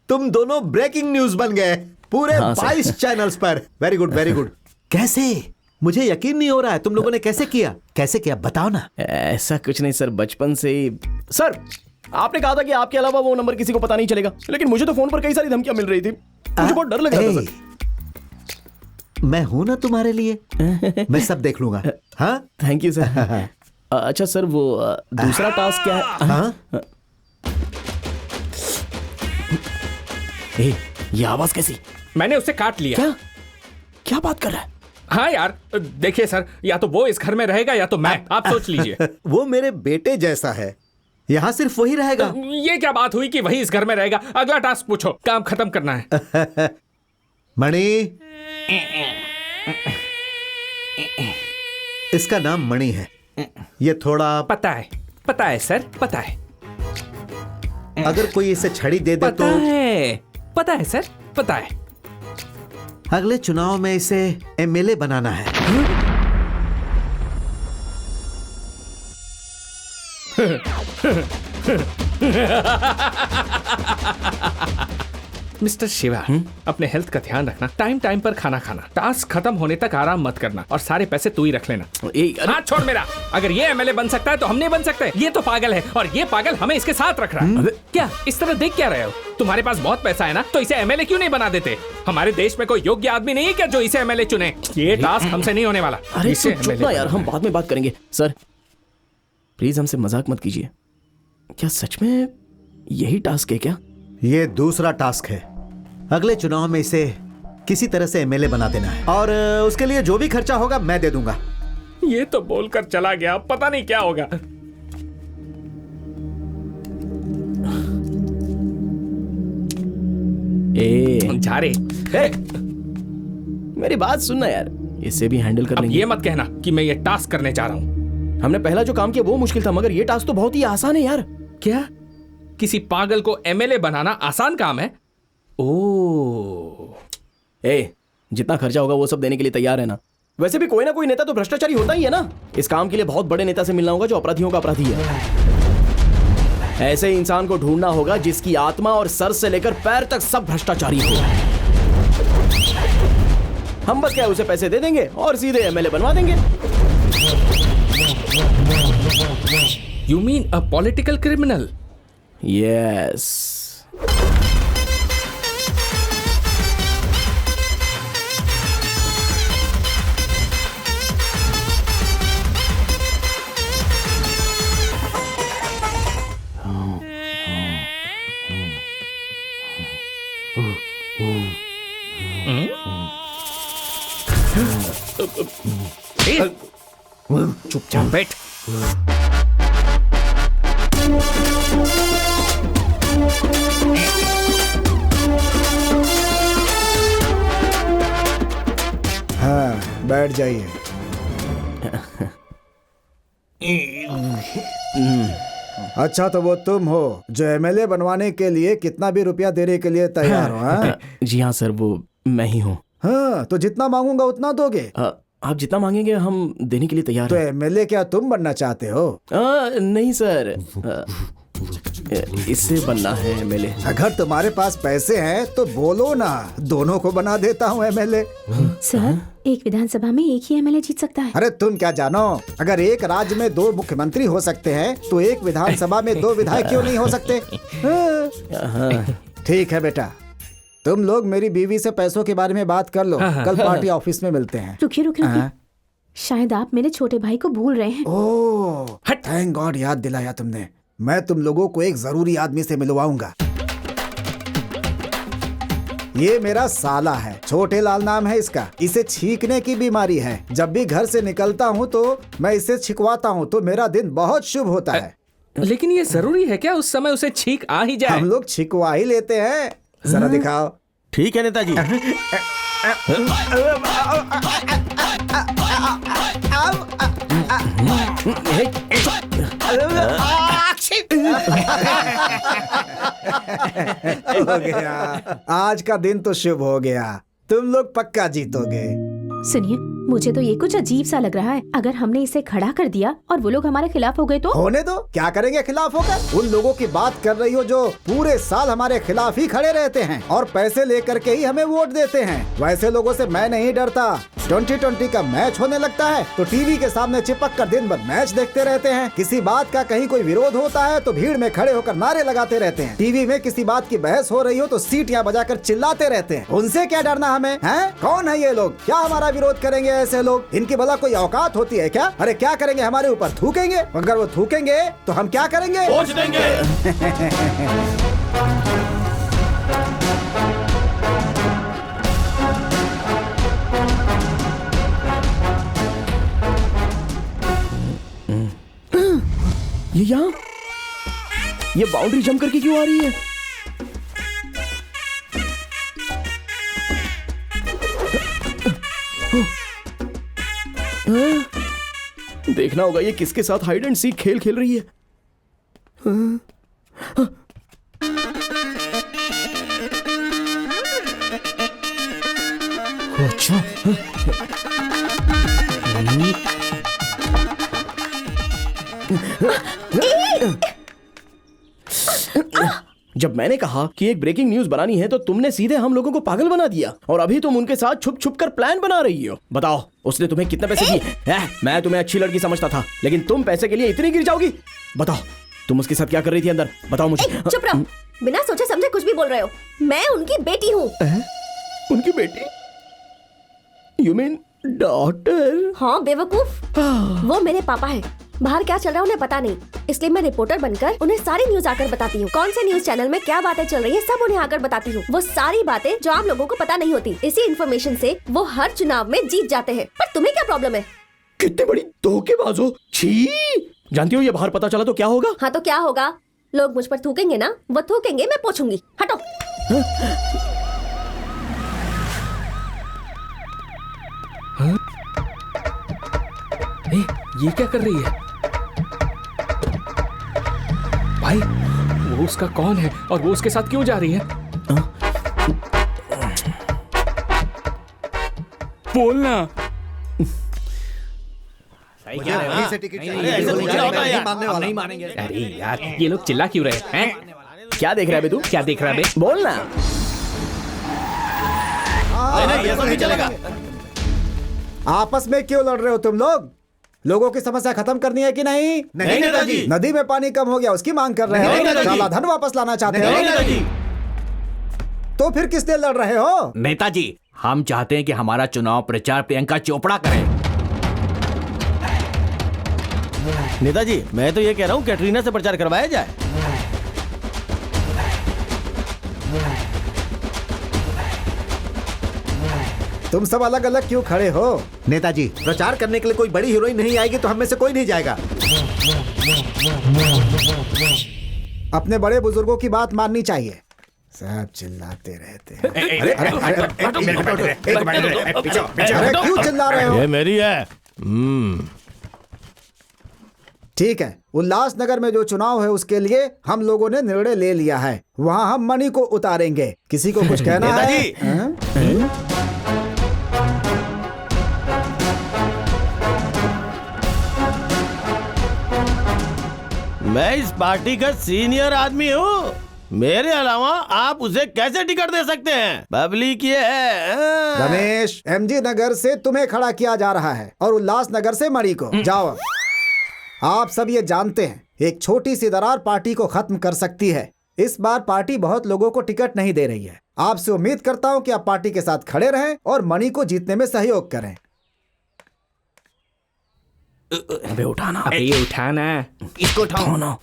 Speaker 1: तुम दोनों ब्रेकिंग न्यूज बन गए पूरे
Speaker 5: हाँ, सर।
Speaker 1: 22 चैनल्स पर। Very good very good. कैसे? मुझे यकीन नहीं हो रहा है, तुम लोगों ने कैसे किया? कैसे किया बताओ ना।
Speaker 5: ऐसा कुछ नहीं सर, बचपन से ही। सर, आपने कहा था कि आपके अलावा वो नंबर किसी को पता नहीं चलेगा, लेकिन मुझे तो फोन पर कई सारी धमकियां मिल रही थी। मुझे बहुत डर लग रहा था सर।
Speaker 1: मैं हूं ना तुम्हारे लिए, मैं सब देख लूंगा। हाँ,
Speaker 5: थैंक यू सर। अच्छा सर, वो दूसरा टास्क क्या है?
Speaker 1: हाँ?
Speaker 5: ये आवाज कैसी?
Speaker 3: मैंने उसे काट लिया।
Speaker 5: क्या क्या बात कर रहा है?
Speaker 3: हाँ यार, देखिए सर, या तो वो इस घर में रहेगा या तो मैं, आप सोच लीजिए।
Speaker 12: वो मेरे बेटे जैसा है, यहाँ सिर्फ वही रहेगा।
Speaker 3: ये क्या बात हुई कि वही इस घर में रहेगा? अगला टास्क पूछो, काम खत्म करना है।
Speaker 12: मणि, इसका नाम मणि है। ये थोड़ा
Speaker 3: पता है सर, पता है।
Speaker 12: अगर कोई इसे छड़ी दे दे
Speaker 3: पता है सर, पता है।
Speaker 12: अगले चुनाव में इसे एमएलए बनाना है।
Speaker 3: मिस्टर शिवा, अपने हेल्थ का ध्यान रखना, टाइम टाइम पर खाना खाना, टास्क खत्म होने तक आराम मत करना और सारे पैसे तू ही रख लेना। हाथ छोड़ मेरा। अगर ये एमएलए बन सकता है तो हम नहीं बन सकते। ये तो पागल है और ये पागल हमें इसके साथ रख रहा है। क्या इस तरह देख क्या रहे हो? तुम्हारे पास बहुत पैसा है ना, तो इसे एमएलए क्यों नहीं बना देते? हमारे देश में कोई योग्य आदमी नहीं है क्या जो इसे एमएलए चुने? ये टास्क हमसे नहीं होने वाला।
Speaker 5: अरे चुप ना यार, हम बाद में बात करेंगे। सर प्लीज हमसे मजाक मत कीजिए। क्या सच में यही टास्क है क्या?
Speaker 12: ये दूसरा टास्क है। अगले चुनाव में इसे किसी तरह से एमएलए बना देना है और उसके लिए जो भी खर्चा होगा मैं दे दूंगा।
Speaker 3: ये तो बोलकर चला गया, पता नहीं क्या होगा। झारे,
Speaker 5: मेरी बात सुनना यार, इसे भी हैंडल कर लेंगे।
Speaker 3: ये मत कहना कि मैं ये टास्क करने जा रहा हूँ।
Speaker 5: हमने पहला जो काम किया वो मुश्किल था, मगर ये टास्क तो बहुत ही आसान है यार।
Speaker 3: क्या किसी पागल को एमएलए बनाना आसान काम है?
Speaker 5: जितना खर्चा होगा वो सब देने के लिए तैयार है ना? वैसे भी कोई ना कोई नेता तो भ्रष्टाचारी होता ही है ना। इस काम के लिए बहुत बड़े नेता से मिलना होगा जो अपराधियों का अपराधी है। ऐसे इंसान को ढूंढना होगा जिसकी आत्मा और सर से लेकर पैर तक सब भ्रष्टाचारी हो। हम बस क्या उसे पैसे दे देंगे और सीधे एमएलए बनवा देंगे।
Speaker 3: You mean a political criminal?
Speaker 5: Yes.
Speaker 3: चुपचाप बैठ।
Speaker 1: हाँ, बैठ जाइए। अच्छा, तो वो तुम हो जो एमएलए बनवाने के लिए कितना भी रुपया देने के लिए तैयार हो? हाँ?
Speaker 5: जी हाँ सर, वो मैं ही हूँ।
Speaker 1: हाँ, तो जितना मांगूंगा उतना दोगे?
Speaker 5: आप जितना मांगेंगे हम देने के लिए तैयार
Speaker 1: तो
Speaker 5: हैं।
Speaker 1: एमएलए क्या तुम बनना चाहते हो?
Speaker 5: नहीं सर, इससे बनना है एमएलए।
Speaker 1: अगर तुम्हारे पास पैसे हैं तो बोलो ना, दोनों को बना देता हूँ एमएलए।
Speaker 6: सर, एक विधानसभा में एक ही एमएलए जीत सकता है।
Speaker 1: अरे तुम क्या जानो, अगर एक राज्य में 2 मुख्यमंत्री हो सकते हैं तो एक विधानसभा में 2 विधायक क्यों नहीं हो सकते? ठीक है बेटा, तुम लोग मेरी बीवी से पैसों के बारे में बात कर लो। कल पार्टी ऑफिस में मिलते हैं।
Speaker 6: रुकिए, शायद आप मेरे छोटे भाई को भूल रहे हैं।
Speaker 1: ओह, थैंक गॉड, याद दिलाया तुमने। मैं तुम लोगों को एक जरूरी आदमी से मिलवाऊंगा। ये मेरा साला है, छोटे लाल नाम है इसका। इसे छींकने की बीमारी है। जब भी घर से निकलता हूँ तो मैं इसे छिकवाता हूँ तो मेरा दिन बहुत शुभ होता है।
Speaker 3: लेकिन ये जरूरी है क्या उस समय उसे छींक आ ही जाए?
Speaker 1: हम लोग छिकवा ही लेते हैं। जरा दिखाओ।
Speaker 9: ठीक है नेताजी।
Speaker 1: हो गया, आज का दिन तो शुभ हो गया। तुम लोग पक्का जीतोगे।
Speaker 6: सुनिए, मुझे तो ये कुछ अजीब सा लग रहा है। अगर हमने इसे खड़ा कर दिया और वो लोग हमारे खिलाफ हो गए तो?
Speaker 1: होने दो, क्या करेंगे खिलाफ होकर? उन लोगों की बात कर रही हो जो पूरे साल हमारे खिलाफ ही खड़े रहते हैं और पैसे लेकर के ही हमें वोट देते हैं। वैसे लोगों से मैं नहीं डरता। 2020 का मैच होने लगता है तो टीवी के सामने चिपक कर दिन भर मैच देखते रहते हैं। किसी बात का कहीं कोई विरोध होता है तो भीड़ में खड़े होकर नारे लगाते रहते हैं। टीवी में किसी बात की बहस हो रही हो तो सीटियां बजाकर चिल्लाते रहते हैं। उनसे क्या डरना हमें? हैं? कौन है ये लोग? क्या हमारा विरोध करेंगे ऐसे लोग? इनकी भला कोई औकात होती है क्या? अरे क्या करेंगे? हमारे ऊपर थूकेंगे? अगर वो थूकेंगे तो हम क्या करेंगे?
Speaker 5: पहुंच देंगे। ये यहाँ, ये बाउंड्री जंप करके क्यों आ रही है? देखना होगा ये किसके साथ हाइड एंड सीक खेल खेल रही है। अच्छा, जब मैंने कहा कि एक ब्रेकिंग न्यूज बनानी है तो तुमने सीधे हम लोगों को पागल बना दिया, और अभी तुम उनके साथ छुप छुप कर प्लान बना रही हो। बताओ उसने तुम्हें कितने पैसे दिए? मैं तुम्हें अच्छी लड़की समझता था, लेकिन तुम पैसे के लिए इतनी गिर जाओगी? बताओ तुम उसके साथ क्या कर रही थी अंदर? बताओ मुझे।
Speaker 7: चुप रहो, बिना सोचे समझे कुछ भी बोल रहे हो। मैं उनकी बेटी हूँ।
Speaker 5: उनकी बेटी? You mean daughter?
Speaker 7: हाँ बेवकूफ, वो मेरे पापा है। बाहर क्या चल रहा है उन्हें पता नहीं, इसलिए मैं रिपोर्टर बनकर उन्हें सारी न्यूज आकर बताती हूँ। कौन से न्यूज चैनल में क्या बातें चल रही है सब उन्हें आकर बताती हूँ। वो सारी बातें जो आम लोगों को पता नहीं होती। इसी इन्फॉर्मेशन से वो हर चुनाव में जीत जाते हैं। पर तुम्हें क्या प्रॉब्लम है?
Speaker 5: कितनी बड़ी धोखेबाज हो। छी! जानती हो ये बाहर पता चला तो क्या होगा?
Speaker 7: हाँ तो क्या होगा? लोग मुझ पर थूकेंगे ना, वो थूकेंगे, मैं पूछूंगी। हटो।
Speaker 3: ये क्या कर रही है भाई? वो उसका कौन है और वो उसके साथ क्यों जा रही है? बोलना।
Speaker 10: नहीं मानेंगे।
Speaker 3: अरे यार ये लोग चिल्ला क्यों रहे हैं?
Speaker 5: क्या देख रहा है बे तू?
Speaker 3: क्या देख रहा है बे?
Speaker 5: बोलना।
Speaker 9: ये सब नहीं चलेगा।
Speaker 1: आपस में क्यों लड़ रहे हो तुम लोग? लोगों की समस्या खत्म करनी है कि नहीं?
Speaker 9: नहीं नेताजी।
Speaker 1: नदी में पानी कम हो गया उसकी मांग कर रहे हो? काला धन वापस लाना चाहते हो? तो फिर किस लिए लड़ रहे हो?
Speaker 10: नेताजी, हम चाहते हैं कि हमारा चुनाव प्रचार प्रियंका चोपड़ा करे।
Speaker 9: नेताजी मैं तो ये कह रहा हूँ कैटरीना से प्रचार करवाया जाए।
Speaker 1: तुम सब अलग अलग क्यों खड़े हो?
Speaker 12: नेताजी, प्रचार करने के लिए कोई बड़ी हीरोइन नहीं आएगी तो हम में से कोई नहीं जाएगा।
Speaker 1: अपने बड़े बुजुर्गों की बात माननी चाहिए। सब चिल्लाते रहते हैं। अरे क्यों चिल्ला रहे हो?
Speaker 9: ये मेरी है।
Speaker 1: ठीक है, उल्लासनगर में जो चुनाव है उसके लिए हम लोगों ने निर्णय ले लिया है। वहाँ हम मणि को उतारेंगे। किसी को कुछ कहना है?
Speaker 9: मैं इस पार्टी का सीनियर आदमी हूँ। मेरे अलावा आप उसे कैसे टिकट दे सकते हैं? पब्लिक ये है।
Speaker 1: रमेश, एमजी नगर से तुम्हें खड़ा किया जा रहा है और उल्लासनगर से मणि को। जाओ। आप सब ये जानते हैं एक छोटी सी दरार पार्टी को खत्म कर सकती है। इस बार पार्टी बहुत लोगों को टिकट नहीं दे रही है। आपसे उम्मीद करता हूँ कि आप पार्टी के साथ खड़े रहें और मणि को जीतने में सहयोग करें।
Speaker 5: अबे उठाना।
Speaker 3: अबे ये उठाना।
Speaker 10: इसको उठाओ ना।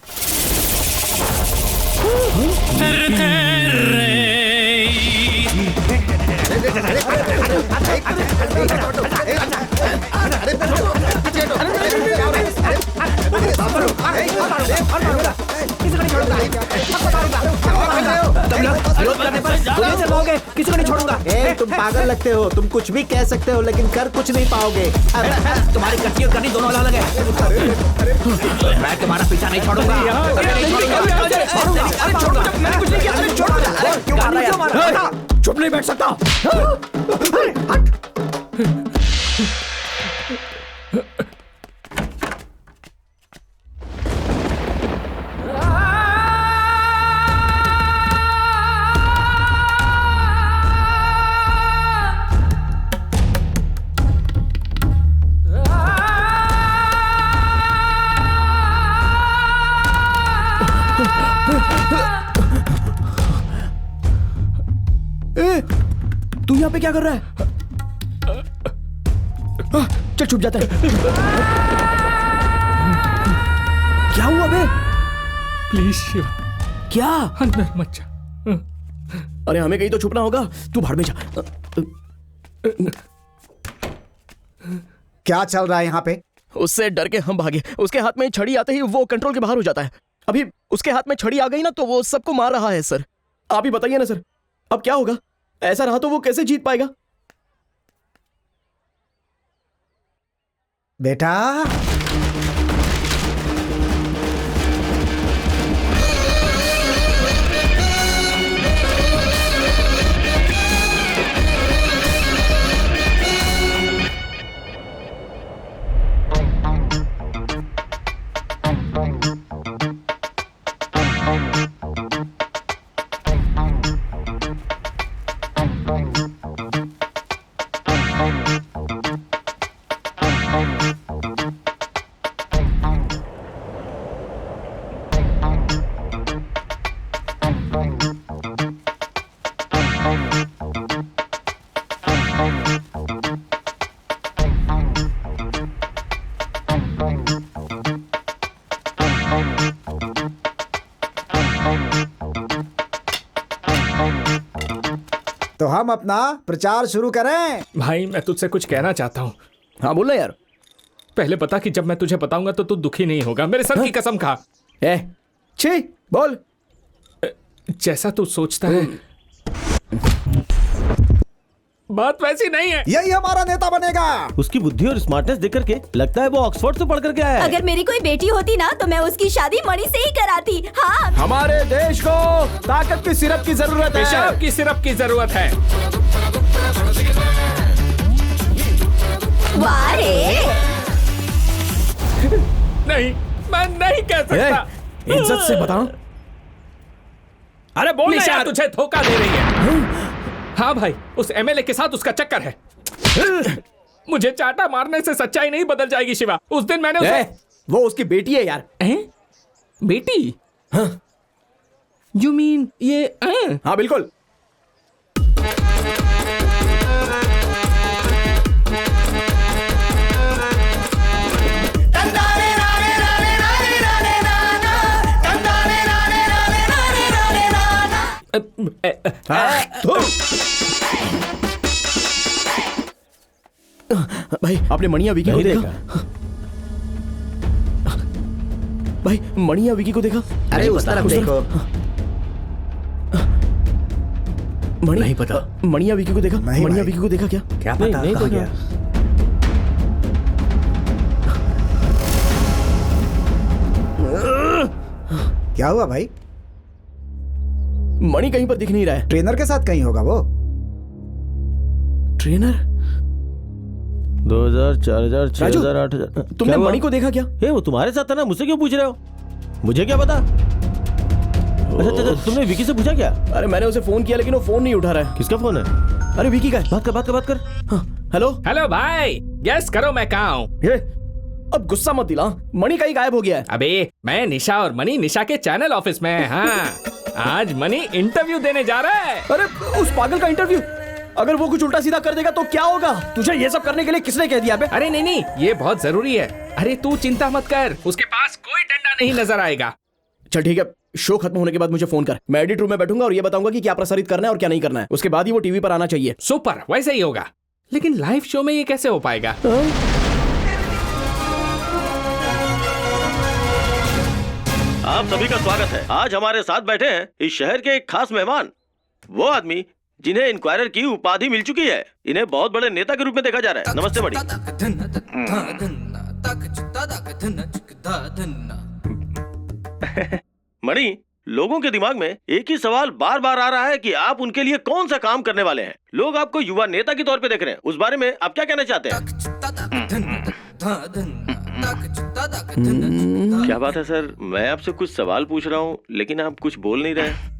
Speaker 12: किसी को नहीं छोड़ूंगा। तुम पागल लगते हो। तुम कुछ भी कह सकते हो लेकिन कर कुछ नहीं पाओगे।
Speaker 10: तुम्हारी कट्टी और करनी दोनों अलग अलग है। मैं तुम्हारा पीछा नहीं छोड़ूंगा।
Speaker 5: चुप नहीं बैठ सकता। तू यहाँ पे क्या कर रहा है? चल छुप जाता है। क्या हुआ बे?
Speaker 3: प्लीज शिव,
Speaker 10: क्या?
Speaker 3: अंदर मत जा।
Speaker 5: अरे हमें कहीं तो छुपना होगा, तू भाड़ में जा।
Speaker 1: क्या चल रहा है यहाँ पे?
Speaker 5: उससे डर के हम भागे, उसके हाथ में छड़ी आते ही वो कंट्रोल के बाहर हो जाता है। अभी उसके हाथ में छड़ी आ गई ना तो वो सबको मार रहा है सर। आप ही बताइए ना सर, अब क्या होगा? ऐसा रहा तो वो कैसे जीत पाएगा?
Speaker 1: बेटा तो हम अपना प्रचार शुरू करें।
Speaker 3: भाई मैं तुझसे कुछ कहना चाहता हूँ।
Speaker 5: हाँ बोलना यार।
Speaker 3: पहले बता कि जब मैं तुझे बताऊंगा तो तू दुखी नहीं होगा। मेरे सर की कसम खा।
Speaker 5: छी बोल।
Speaker 3: जैसा तू सोचता है बात वैसी नहीं है।
Speaker 1: यही हमारा नेता बनेगा।
Speaker 9: उसकी बुद्धि और स्मार्टनेस देख करके लगता है वो ऑक्सफोर्ड से पढ़ करके आया है।
Speaker 4: अगर मेरी कोई बेटी होती ना तो मैं उसकी शादी मणि से ही कराती। हाँ,
Speaker 5: हमारे देश को ताकत की सिरप की जरूरत है।
Speaker 3: पेशाब की सिरप की जरूरत है।
Speaker 4: वाह रे।
Speaker 3: नहीं, मैं नहीं कह सकता।
Speaker 5: इज्जत से बताओ।
Speaker 3: अरे बोल यार, तुझे धोखा दे रही है। हाँ भाई, उस एमएलए के साथ उसका चक्कर है। मुझे चाटा मारने से सच्चाई नहीं बदल जाएगी शिवा। उस दिन मैंने उसे...
Speaker 5: वो उसकी बेटी है यार।
Speaker 3: बेटी? यू मीन ये?
Speaker 5: हाँ बिल्कुल। भाई आपने मणिया विकी को देखा? भाई मणिया विकी को देखा?
Speaker 10: अरे उस तरफ देखो।
Speaker 5: नहीं पता। मणिया विकी को देखा? मणिया विकी को देखा क्या?
Speaker 1: क्या पता? नहीं,
Speaker 5: गया।
Speaker 1: क्या हुआ भाई?
Speaker 5: मणि कहीं पर दिख नहीं रहा है।
Speaker 1: ट्रेनर के साथ कहीं होगा वो।
Speaker 5: ट्रेनर?
Speaker 9: 2000, 4000, 6000, 8000।
Speaker 5: तुमने मणि को देखा क्या?
Speaker 9: वो तुम्हारे साथ था ना, मुझसे क्यों पूछ रहे हो? मुझे क्या पता? अच्छा, तुमने विकी से पूछा क्या?
Speaker 5: अरे मैंने उसे फोन किया लेकिन वो फोन नहीं उठा रहा है।
Speaker 9: किसका फोन है?
Speaker 5: अरे विकी का।
Speaker 9: बात कर।
Speaker 5: हेलो
Speaker 3: हेलो भाई, गेस करो मैं कहाँ हूँ?
Speaker 5: अब गुस्सा मत दिला, मणि कहीं गायब हो गया है।
Speaker 3: अबे मैं निशा और मणि निशा के चैनल ऑफिस में है। हाँ, आज मणि इंटरव्यू देने जा रहा है।
Speaker 5: अरे उस पागल का इंटरव्यू? अगर वो कुछ उल्टा सीधा कर देगा तो क्या होगा? तुझे ये सब करने के लिए किसने कह दिया बे?
Speaker 3: अरे नहीं, ये बहुत जरूरी है। अरे तू चिंता मत कर, उसके पास कोई डंडा नहीं नजर आएगा।
Speaker 5: चल ठीक है, शो खत्म होने के बाद मुझे फोन कर। मैं एडिट रूम में बैठूंगा और ये बताऊंगा कि क्या प्रसारित करना है और क्या नहीं करना है। उसके बाद ही वो टीवी पर आना चाहिए।
Speaker 3: सुपर, वैसे ही होगा। लेकिन लाइव शो में ये कैसे हो पाएगा?
Speaker 13: आप सभी का स्वागत है। आज हमारे साथ बैठे हैं इस शहर के एक खास मेहमान, वो आदमी जिन्हें इंक्वायरर की उपाधि मिल चुकी है। इन्हें बहुत बड़े नेता के रूप में देखा जा रहा है। नमस्ते मणि। मणि, लोगों के दिमाग में एक ही सवाल बार बार आ रहा है कि आप उनके लिए कौन सा काम करने वाले हैं। लोग आपको युवा नेता के तौर पे देख रहे हैं, उस बारे में आप क्या कहना चाहते हैं? क्या बात है सर, मैं आपसे कुछ सवाल पूछ रहा हूँ लेकिन आप कुछ बोल नहीं रहे।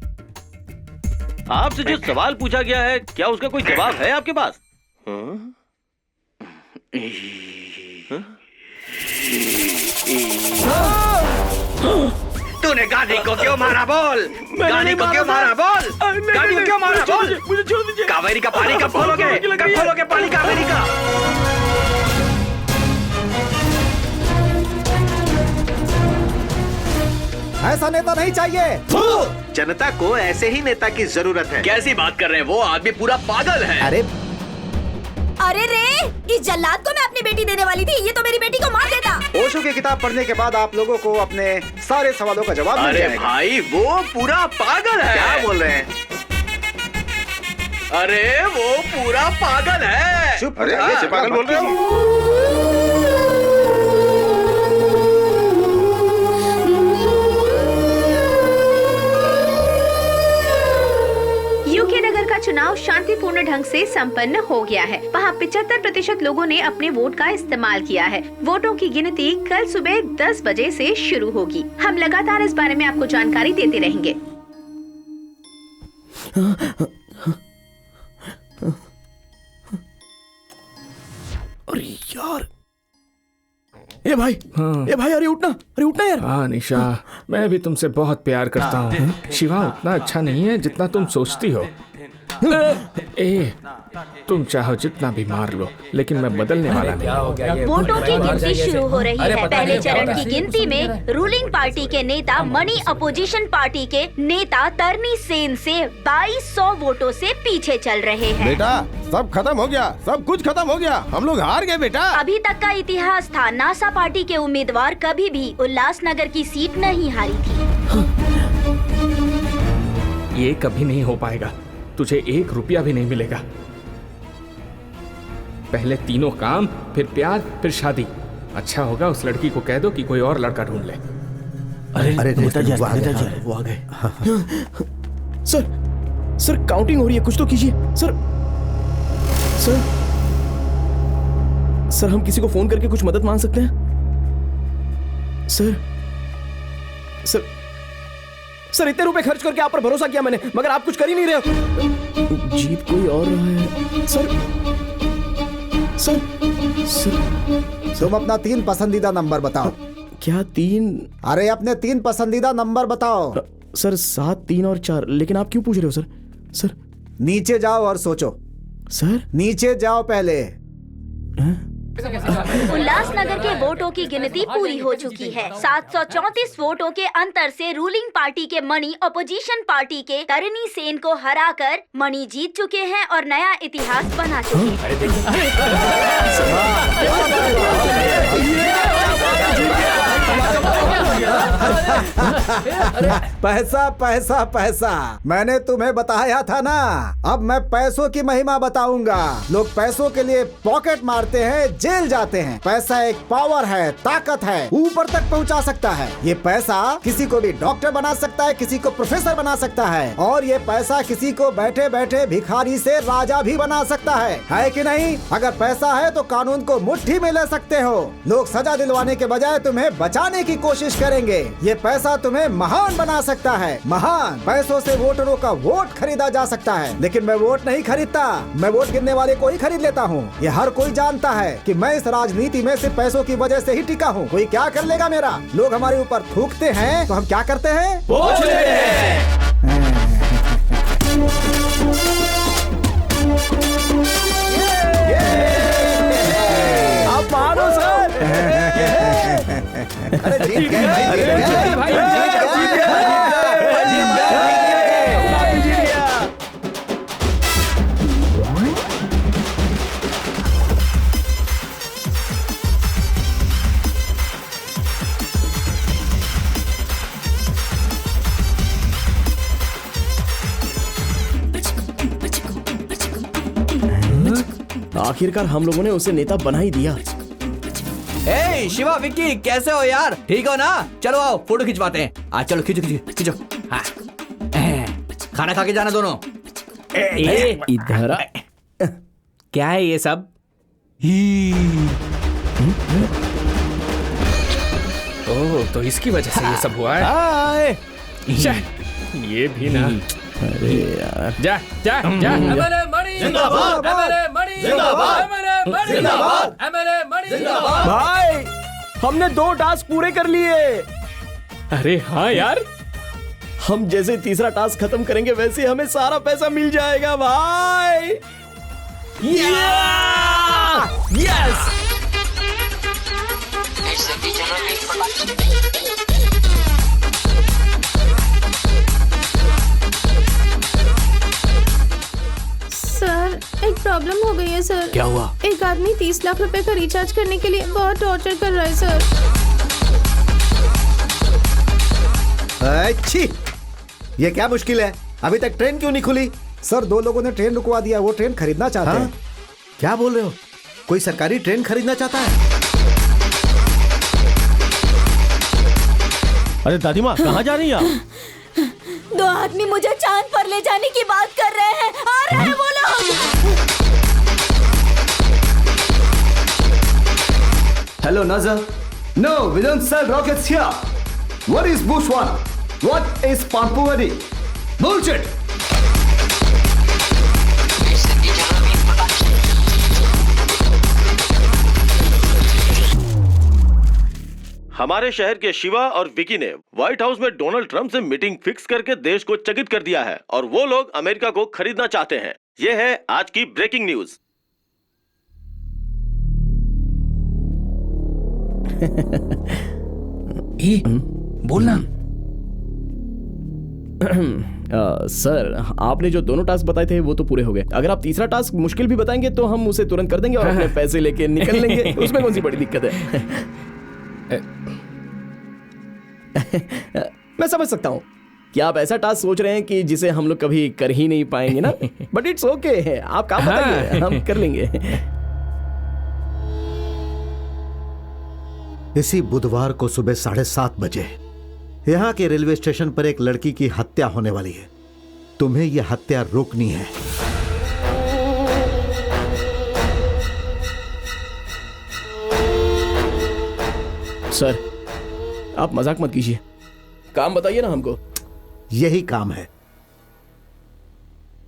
Speaker 13: आपसे जो सवाल पूछा गया है, क्या उसका कोई जवाब है आपके पास?
Speaker 14: तूने गांधी को क्यों मारा बोल? गांधी को क्यों मारा बोल? गांधी को क्यों मारा बोल?
Speaker 9: मुझे छोड़ दीजिए।
Speaker 14: कावेरी का पानी कब खोलोगे? कब खोलोगे पानी कावेरी का?
Speaker 1: ऐसा नेता नहीं चाहिए।
Speaker 12: जनता को ऐसे ही नेता की जरूरत है।
Speaker 14: कैसी बात कर रहे हैं, वो आदमी पूरा पागल है।
Speaker 12: अरे
Speaker 4: अरे रे, इस जल्लाद को मैं अपनी बेटी देने वाली थी, ये तो मेरी बेटी को मार देता।
Speaker 1: ओशो की किताब पढ़ने के बाद आप लोगों को अपने सारे सवालों का जवाब मिल
Speaker 14: अरे
Speaker 1: जाएगा।
Speaker 14: भाई वो पूरा पागल है।
Speaker 12: क्या बोल रहे हैं?
Speaker 14: अरे वो पूरा पागल है।
Speaker 1: चुप।
Speaker 9: अरे कैसे पागल बोल रहे हो?
Speaker 6: यूके नगर का चुनाव शांतिपूर्ण ढंग से संपन्न हो गया है। वहाँ 75% लोगों ने अपने वोट का इस्तेमाल किया है। वोटों की गिनती कल सुबह 10 बजे से शुरू होगी। हम लगातार इस बारे में आपको जानकारी देते रहेंगे।
Speaker 5: अरे यार, ए भाई, अरे उठना यार।
Speaker 3: हाँ निशा, मैं भी तुमसे बहुत प्यार करता हूँ। शिवा उतना अच्छा नहीं है जितना तुम सोचती हो। तुम चाहो जितना भी मार लो, लेकिन मैं बदलने वाला नहीं।
Speaker 6: वोटों की गिनती शुरू हो रही है। पहले चरण की गिनती में रूलिंग पार्टी के नेता मनी अपोजिशन पार्टी के नेता तरनी सेन से 2200 वोटों से पीछे चल रहे हैं।
Speaker 9: बेटा सब खत्म हो गया, सब कुछ खत्म हो गया, हम लोग हार गए बेटा।
Speaker 6: अभी तक का इतिहास था, नासा पार्टी के उम्मीदवार कभी भी उल्लासनगर की सीट नहीं हारी थी।
Speaker 3: ये कभी नहीं हो पाएगा, तुझे 1 रुपया भी नहीं मिलेगा। पहले तीनों काम, फिर प्यार, फिर शादी। अच्छा होगा उस लड़की को कह दो कि कोई और लड़का ढूंढ ले।
Speaker 5: अरे नेताजी वो आ गए। सर काउंटिंग हो रही है, कुछ तो कीजिए। सर हम किसी को फोन करके कुछ मदद मांग सकते हैं? सर इतने रुपए खर्च करके आप पर भरोसा किया मैंने, मगर आप कुछ कर ही नहीं रहे हो। जीत कोई और रहा है। सर
Speaker 1: तुम अपना 3 पसंदीदा नंबर बताओ।
Speaker 5: क्या 3?
Speaker 1: अरे अपने 3 पसंदीदा नंबर बताओ।
Speaker 5: सर 7, 3 और 4। लेकिन आप क्यों पूछ रहे हो सर?
Speaker 1: नीचे जाओ और सोचो।
Speaker 5: सर
Speaker 1: नीचे जाओ पहले।
Speaker 6: उल्लासनगर के वोटों की गिनती पूरी हो चुकी है। 734 वोटों के अंतर से रूलिंग पार्टी के मणि अपोजिशन पार्टी के तरनी सेन को हराकर मणि जीत चुके हैं और नया इतिहास बना चुके हैं।
Speaker 1: पैसा पैसा पैसा, मैंने तुम्हें बताया था ना। अब मैं पैसों की महिमा बताऊंगा। लोग पैसों के लिए पॉकेट मारते हैं, जेल जाते हैं। पैसा एक पावर है, ताकत है, ऊपर तक पहुंचा सकता है। ये पैसा किसी को भी डॉक्टर बना सकता है, किसी को प्रोफेसर बना सकता है, और ये पैसा किसी को बैठे बैठे भिखारी से राजा भी बना सकता है कि नहीं? अगर पैसा है तो कानून को मुट्ठी में ले सकते हो। लोग सजा दिलवाने के बजाय तुम्हें बचाने की कोशिश करेंगे। ये पैसा तुम्हें महान बना सकता है, महान। पैसों से वोटरों का वोट खरीदा जा सकता है, लेकिन मैं वोट नहीं खरीदता, मैं वोट गिनने वाले को ही खरीद लेता हूँ। ये हर कोई जानता है कि मैं इस राजनीति में सिर्फ पैसों की वजह से ही टिका हूँ। कोई क्या कर लेगा मेरा? लोग हमारे ऊपर थूकते हैं तो हम क्या करते हैं?
Speaker 14: वोट लेते हैं।
Speaker 5: आप मानो सर।
Speaker 1: अरे जीत गए भाई।
Speaker 5: आखिरकार हम लोगों ने उसे नेता बना ही दिया।
Speaker 10: ए शिवा, विक्की, कैसे हो यार? ठीक हो ना? चलो आओ फोटो खिंचवाते हैं। आज चलो खींचो। हाँ। खाना खा के जाना दोनों।
Speaker 5: इधर
Speaker 3: क्या है ये सब? ओह, तो इसकी वजह से ये सब हुआ है। ये भी ना।
Speaker 5: अरे यार,
Speaker 3: जा।
Speaker 5: भाई हमने 2 टास्क पूरे कर लिए।
Speaker 3: अरे हाँ यार,
Speaker 5: हम जैसे तीसरा टास्क खत्म करेंगे वैसे हमें सारा पैसा मिल जाएगा भाई। यस।
Speaker 15: प्रॉब्लम हो गई है सर।
Speaker 2: क्या हुआ?
Speaker 15: एक आदमी 30 लाख रुपए का रिचार्ज करने के लिए बहुत टॉर्चर कर रहा है सर।
Speaker 12: अच्छी, ये क्या मुश्किल है? अभी तक ट्रेन क्यों नहीं खुली?
Speaker 1: सर 2 लोगों ने ट्रेन रुकवा दिया, वो ट्रेन खरीदना चाहते हैं।
Speaker 12: क्या बोल रहे हो? कोई सरकारी ट्रेन खरीदना चाहता है?
Speaker 9: अरे दादी माँ, कहाँ जा रही हैं आप?
Speaker 4: 2 आदमी मुझे चांद पर ले जाने की बात कर रहे हैं। आ रहे हैं वो लोग।
Speaker 16: Hello, Nazar. No, we don't sell rockets here. What is Bushwana? What is Pampuradi? Bullshit!
Speaker 13: हमारे शहर के शिवा और विकी ने व्हाइट हाउस में डोनाल्ड ट्रंप से मीटिंग फिक्स करके देश को चकित कर दिया है और वो लोग अमेरिका को खरीदना चाहते हैं। ये है आज की ब्रेकिंग न्यूज।
Speaker 5: बोलना। सर, आपने जो दोनों टास्क बताए थे वो तो पूरे हो गए। अगर आप तीसरा टास्क मुश्किल भी बताएंगे तो हम उसे तुरंत कर देंगे और अपने पैसे लेके निकल लेंगे। उसमें कौन सी बड़ी दिक्कत है? मैं समझ सकता हूँ कि आप ऐसा टास्क सोच रहे हैं कि जिसे हम लोग कभी कर ही नहीं पाएंगे ना, बट इट्स ओके है। आप काम बताइए, हम कर लेंगे।
Speaker 12: इसी बुधवार को सुबह 7:30 बजे यहाँ के रेलवे स्टेशन पर एक लड़की की हत्या होने वाली है। तुम्हें यह हत्या रोकनी है।
Speaker 5: सर, आप मजाक मत कीजिए, काम बताइए ना हमको।
Speaker 12: यही काम है।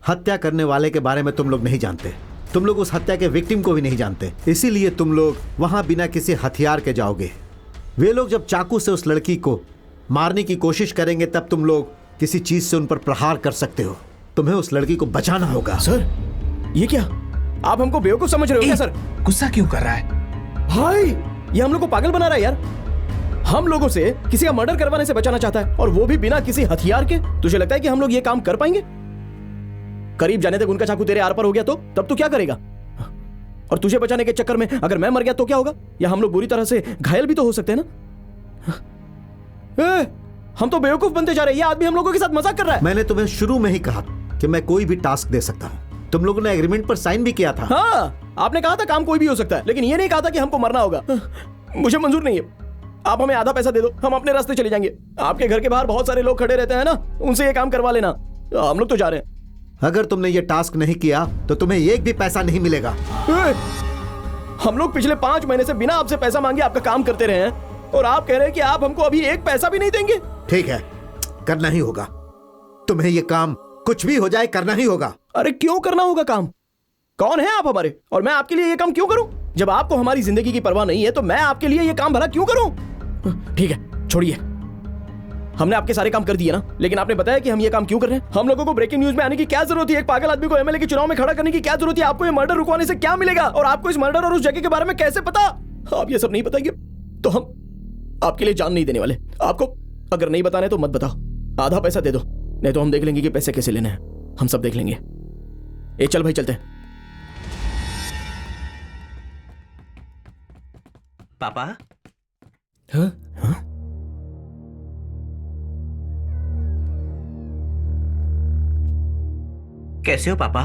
Speaker 12: हत्या करने वाले के बारे में तुम लोग नहीं जानते। तुम लोग उस हत्या के विक्टिम को भी नहीं जानते, इसीलिए तुम लोग वहां बिना किसी हथियार के जाओगे। वे लोग जब चाकू से उस लड़की को मारने की कोशिश करेंगे तब तुम लोग किसी चीज से उन पर प्रहार कर सकते हो। तुम्हें उस लड़की को बचाना होगा।
Speaker 5: सर, ये क्या? आप हमको बेवकूफ समझ रहे हो क्या? सर,
Speaker 11: गुस्सा क्यों कर रहा है?
Speaker 5: भाई, ये हम लोग को पागल बना रहा है यार। हम लोगों से किसी का मर्डर करवाने से बचाना चाहता है, और वो भी बिना किसी हथियार के। तुझे लगता है कि हम लोग ये काम कर पाएंगे? करीब जाने तक उनका चाकू तेरे आर पर हो गया तो तब तू क्या करेगा? और तुझे बचाने के चक्कर में अगर मैं मर गया तो क्या होगा? या हम लोग बुरी तरह से घायल भी तो हो सकते हैं ना। हम तो बेवकूफ बनते जा रहे हैं। ये आदमी हम लोगों के साथ मजाक कर रहा है।
Speaker 12: मैंने तुम्हें शुरू में ही कहा कि मैं कोई भी टास्क दे सकता हूं। तुम लोगों ने एग्रीमेंट पर साइन भी किया था।
Speaker 5: हाँ, आपने कहा था काम कोई भी हो सकता है, लेकिन ये नहीं कहा था कि हमको मरना होगा। मुझे मंजूर नहीं है। आप हमें आधा पैसा दे दो, हम अपने रास्ते चले जाएंगे। आपके घर के बाहर बहुत सारे लोग खड़े रहते हैं ना, उनसे ये काम करवा लेना। हम लोग तो जा रहे हैं।
Speaker 12: अगर तुमने ये टास्क नहीं किया तो तुम्हें एक भी पैसा नहीं मिलेगा।
Speaker 5: हम लोग पिछले 5 महीने से बिना आपसे पैसा मांगे आपका काम करते रहे हैं, और आप कह रहे हैं कि आप हमको अभी एक पैसा भी नहीं देंगे?
Speaker 12: ठीक है, करना ही होगा। तुम्हें ये काम कुछ भी हो जाए करना ही होगा।
Speaker 5: अरे क्यों करना होगा काम? कौन है आप हमारे, और मैं आपके लिए ये काम क्यों करूं? जब आपको हमारी जिंदगी की परवाह नहीं है तो मैं आपके लिए ये काम भला क्यों करूं? ठीक है, छोड़िए। हमने आपके सारे काम कर दिए ना, लेकिन आपने बताया कि हम ये काम क्यों कर रहे हैं? हम लोगों को ब्रेकिंग न्यूज में आने की क्या जरूरत है? एक पागल आदमी को एमएलए के चुनाव में खड़ा करने की क्या जरूरत है? आपको ये मर्डर रुकवाने से क्या मिलेगा? और आपको इस मर्डर और उस जगह के बारे में कैसे पता? आप ये सब नहीं बताएंगे तो हम आपके लिए जान नहीं देने वाले। आपको अगर नहीं बताना है तो मत बताओ, आधा पैसा दे दो, नहीं तो हम देख लेंगे कि पैसे कैसे लेने हैं। हम सब देख लेंगे। ए चल भाई, चलते हैं।
Speaker 10: पापा?
Speaker 5: हाँ? हाँ?
Speaker 10: कैसे हो पापा?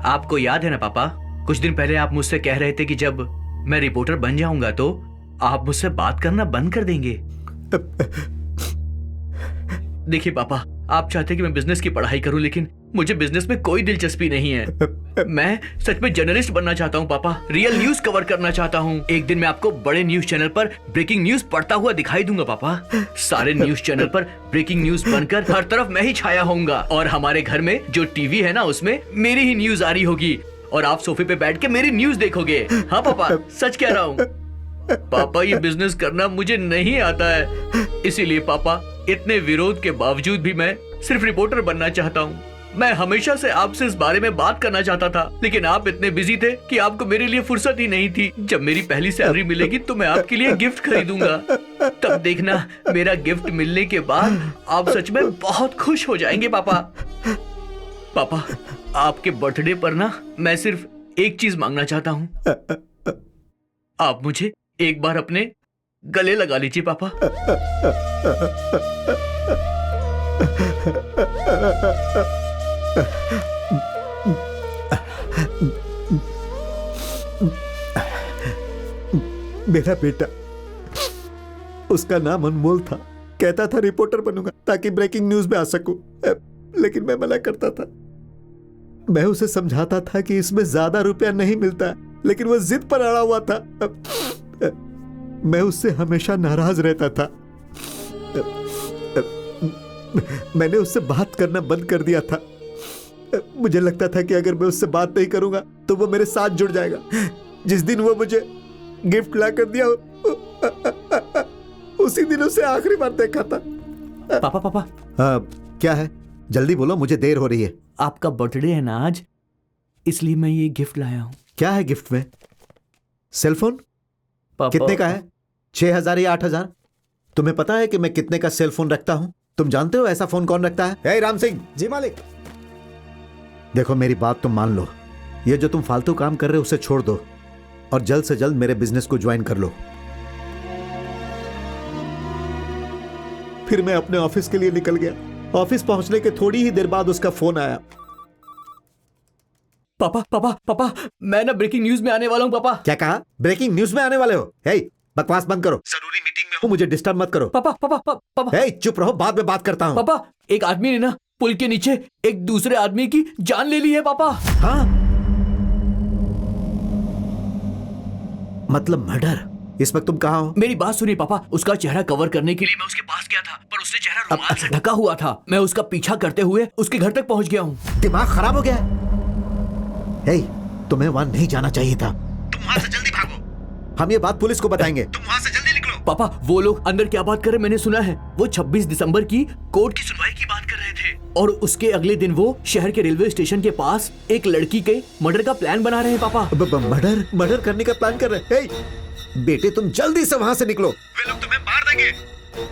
Speaker 10: आपको याद है ना पापा, कुछ दिन पहले आप मुझसे कह रहे थे कि जब मैं रिपोर्टर बन जाऊंगा तो आप मुझसे बात करना बंद कर देंगे। देखिए पापा, आप चाहते कि मैं बिजनेस की पढ़ाई करूं, लेकिन मुझे बिजनेस में कोई दिलचस्पी नहीं है। मैं सच में जर्नलिस्ट बनना चाहता हूं पापा, रियल न्यूज कवर करना चाहता हूं। एक दिन मैं आपको बड़े न्यूज चैनल पर ब्रेकिंग न्यूज पढ़ता हुआ दिखाई दूंगा पापा। सारे न्यूज चैनल पर ब्रेकिंग न्यूज बनकर हर तरफ मैं ही छाया होऊंगा, और हमारे घर में जो टीवी है ना उसमें मेरी ही न्यूज आ रही होगी, और आप सोफे पे बैठ के मेरी न्यूज देखोगे। हाँ पापा, सच कह रहा हूँ पापा। ये बिजनेस करना मुझे नहीं आता है, इसीलिए पापा इतने विरोध के बावजूद भी मैं सिर्फ रिपोर्टर बनना चाहता हूँ। मैं हमेशा से आपसे इस बारे में बात करना चाहता था, लेकिन आप इतने बिजी थे कि आपको मेरे लिए फुर्सत ही नहीं थी। जब मेरी पहली सैलरी मिलेगी तो मैं आपके लिए गिफ्ट खरीदूंगा, तब देखना मेरा गिफ्ट मिलने के बाद आप सच में बहुत खुश हो जाएंगे पापा। पापा, आपके बर्थडे पर ना मैं सिर्फ एक चीज मांगना चाहता हूँ। आप मुझे एक बार अपने गले लगा लीजिए पापा।
Speaker 12: मेरा बेटा, उसका नाम अनमोल था। कहता था रिपोर्टर बनूंगा ताकि ब्रेकिंग न्यूज में आ सकूं, लेकिन मैं मना करता था। मैं उसे समझाता था कि इसमें ज्यादा रुपया नहीं मिलता, लेकिन वह जिद पर अड़ा हुआ था। मैं उससे हमेशा नाराज रहता था। मैंने उससे बात करना बंद कर दिया था। मुझे लगता था कि अगर मैं उससे बात नहीं करूंगा तो वो मेरे साथ जुड़ जाएगा। जिस दिन वो मुझे गिफ्ट ला कर दिया, उसी दिन उसे आखिरी बार देखा था।
Speaker 8: पापा
Speaker 12: क्या है? जल्दी बोलो, मुझे देर हो रही है।
Speaker 8: आपका बर्थडे है ना आज, इसलिए मैं ये गिफ्ट लाया हूँ।
Speaker 12: क्या है गिफ्ट में? सेलफोन? कितने का है? 6,000 या 8,000? तुम्हें पता है कि मैं कितने का सेलफोन रखता हूँ? तुम जानते हो ऐसा फोन कौन रखता है? हे राम सिंह।
Speaker 1: जी मालिक।
Speaker 12: देखो, मेरी बात तुम मान लो। ये जो तुम फालतू काम कर रहे हो उसे छोड़ दो और जल्द से जल्द मेरे बिजनेस को ज्वाइन कर लो। फिर मैं अपने ऑफिस के लिए निकल गया। ऑफिस पहुंचने के थोड़ी ही देर बाद उसका फोन आया।
Speaker 8: पापा, मैं ना ब्रेकिंग न्यूज में आने वाला हूँ। पापा।
Speaker 12: क्या कहा? ब्रेकिंग न्यूज में आने वाले हो? हे, बकवास बंद करो। जरूरी मीटिंग में हूँ, मुझे डिस्टर्ब मत करो।
Speaker 8: पापा।
Speaker 12: हे, चुप रहो, बाद में बात करता हूँ।
Speaker 8: पापा, एक आदमी ने ना पुल के नीचे एक दूसरे आदमी की जान ले ली है। पापा।
Speaker 12: हाँ? मतलब मर्डर? इस वक्त तुम कहाँ हो?
Speaker 8: मेरी बात सुनिए पापा, उसका चेहरा कवर करने के लिए मैं उसके पास गया था, पर उसने चेहरा रुमाल से ढका हुआ था। मैं उसका पीछा करते हुए उसके घर तक पहुंच गया हूँ।
Speaker 12: दिमाग खराब हो गया है? हे, तुम्हें वहां नहीं जाना चाहिए था। तुम वहां से जल्दी भागो। हम ये बात पुलिस को बताएंगे। तुम वहां से जल्दी निकलो।
Speaker 8: पापा, वो लोग अंदर क्या बात कर रहे मैंने सुना है। वो 26 दिसंबर की कोर्ट की सुनवाई की बात कर रहे थे और उसके अगले दिन वो शहर के रेलवे स्टेशन के पास एक लड़की के मर्डर का प्लान बना रहे हैं। पापा,
Speaker 12: मर्डर करने का प्लान कर रहे हैं? बेटे, तुम जल्दी से वहां से निकलो। वे लोग तुम्हें मार देंगे।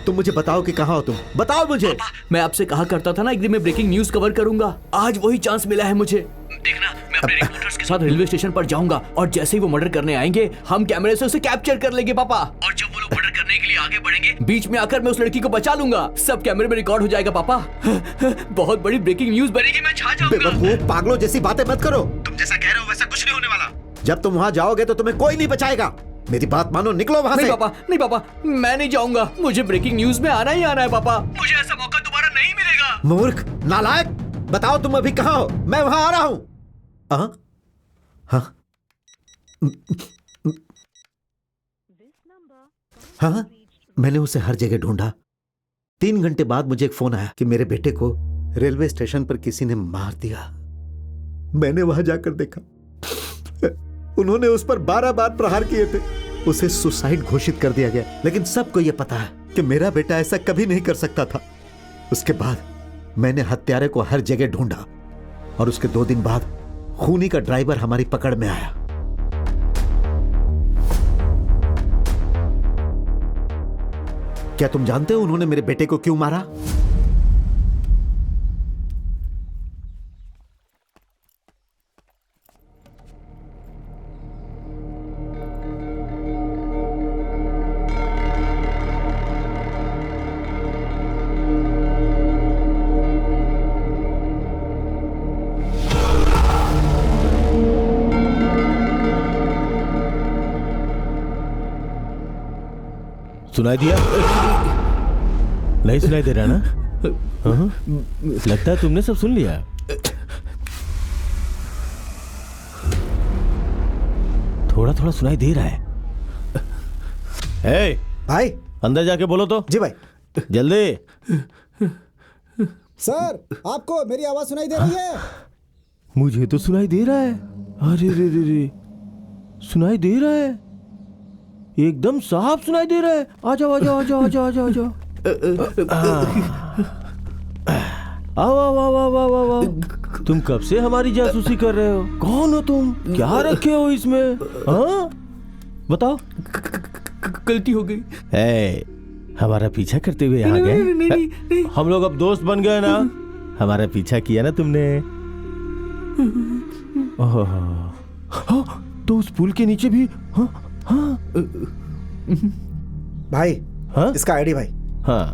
Speaker 12: तुम मुझे बताओ कि कहाँ हो तुम। बताओ मुझे।
Speaker 8: पापा, मैं आपसे कहा करता था ना एक दिन मैं ब्रेकिंग न्यूज कवर करूंगा। आज वही चांस मिला है मुझे। देखना, मैं अपने रिपोर्टर्स के साथ रेलवे स्टेशन पर जाऊंगा और जैसे ही वो मर्डर करने आएंगे हम कैमरे से उसे कैप्चर कर लेंगे। पापा, और जब वो लोग मर्डर करने के लिए आगे बढ़ेंगे, बीच में आकर मैं उस लड़की को बचा लूंगा। सब कैमरे में रिकॉर्ड हो जाएगा। पापा, बहुत बड़ी ब्रेकिंग न्यूज बनेगी। मैं छा जाऊंगा।
Speaker 12: बेवकूफ, पागलों जैसी बातें मत करो। तुम जैसा कह रहे हो वैसा कुछ नहीं होने वाला। जब तुम वहां जाओगे तो तुम्हें कोई नहीं बचाएगा। मेरी बात मानो, निकलो वहां से।
Speaker 8: नहीं पापा, मैं नहीं जाऊंगा। मुझे ब्रेकिंग न्यूज में आना ही आना है। पापा, मुझे ऐसा मौका दोबारा नहीं मिलेगा।
Speaker 12: मूर्ख, नालायक, बताओ तुम अभी कहाँ हो? मैं वहां आ रहा हूं। हाँ, मैंने उसे हर जगह ढूंढा। 3 घंटे बाद मुझे एक फोन आया कि मेरे बेटे को रेलवे स्टेशन पर किसी ने मार दिया। मैंने वहां जाकर देखा, उन्होंने उस पर 12 बार प्रहार किए थे। उसे सुसाइड घोषित कर दिया गया, लेकिन सबको यह पता है कि मेरा बेटा ऐसा कभी नहीं कर सकता था। उसके बाद मैंने हत्यारे को हर जगह ढूंढा और उसके 2 दिन बाद खूनी का ड्राइवर हमारी पकड़ में आया। क्या तुम जानते हो उन्होंने मेरे बेटे को क्यों मारा?
Speaker 17: सुनाई दिया? नहीं सुनाई दे रहा ना? लगता है तुमने सब सुन लिया। थोड़ा थोड़ा सुनाई दे रहा है। हे
Speaker 1: भाई,
Speaker 17: अंदर जाके बोलो तो।
Speaker 1: जी भाई,
Speaker 17: जल्दी।
Speaker 1: सर, आपको मेरी आवाज सुनाई दे रही है?
Speaker 17: मुझे तो सुनाई दे रहा है। अरे रे रे रे, सुनाई दे रहा है, एकदम साफ सुनाई दे रहा है। आ जाओ आ जाओ आ जाओ आ जाओ आ जाओ आ जाओ। आओ आओ आओ आओ आओ आओ। तुम कब से हमारी जासूसी कर रहे हो? कौन हो तुम? क्या रखे हो इसमें? हाँ बताओ।
Speaker 8: गलती हो गई।
Speaker 17: हमारा पीछा करते हुए यहाँ गए? हम लोग अब दोस्त बन गए ना? हमारा पीछा किया ना तुमने? तो उस पुल के नीचे भी
Speaker 1: भाई इसका आईडी भाई।
Speaker 17: हाँ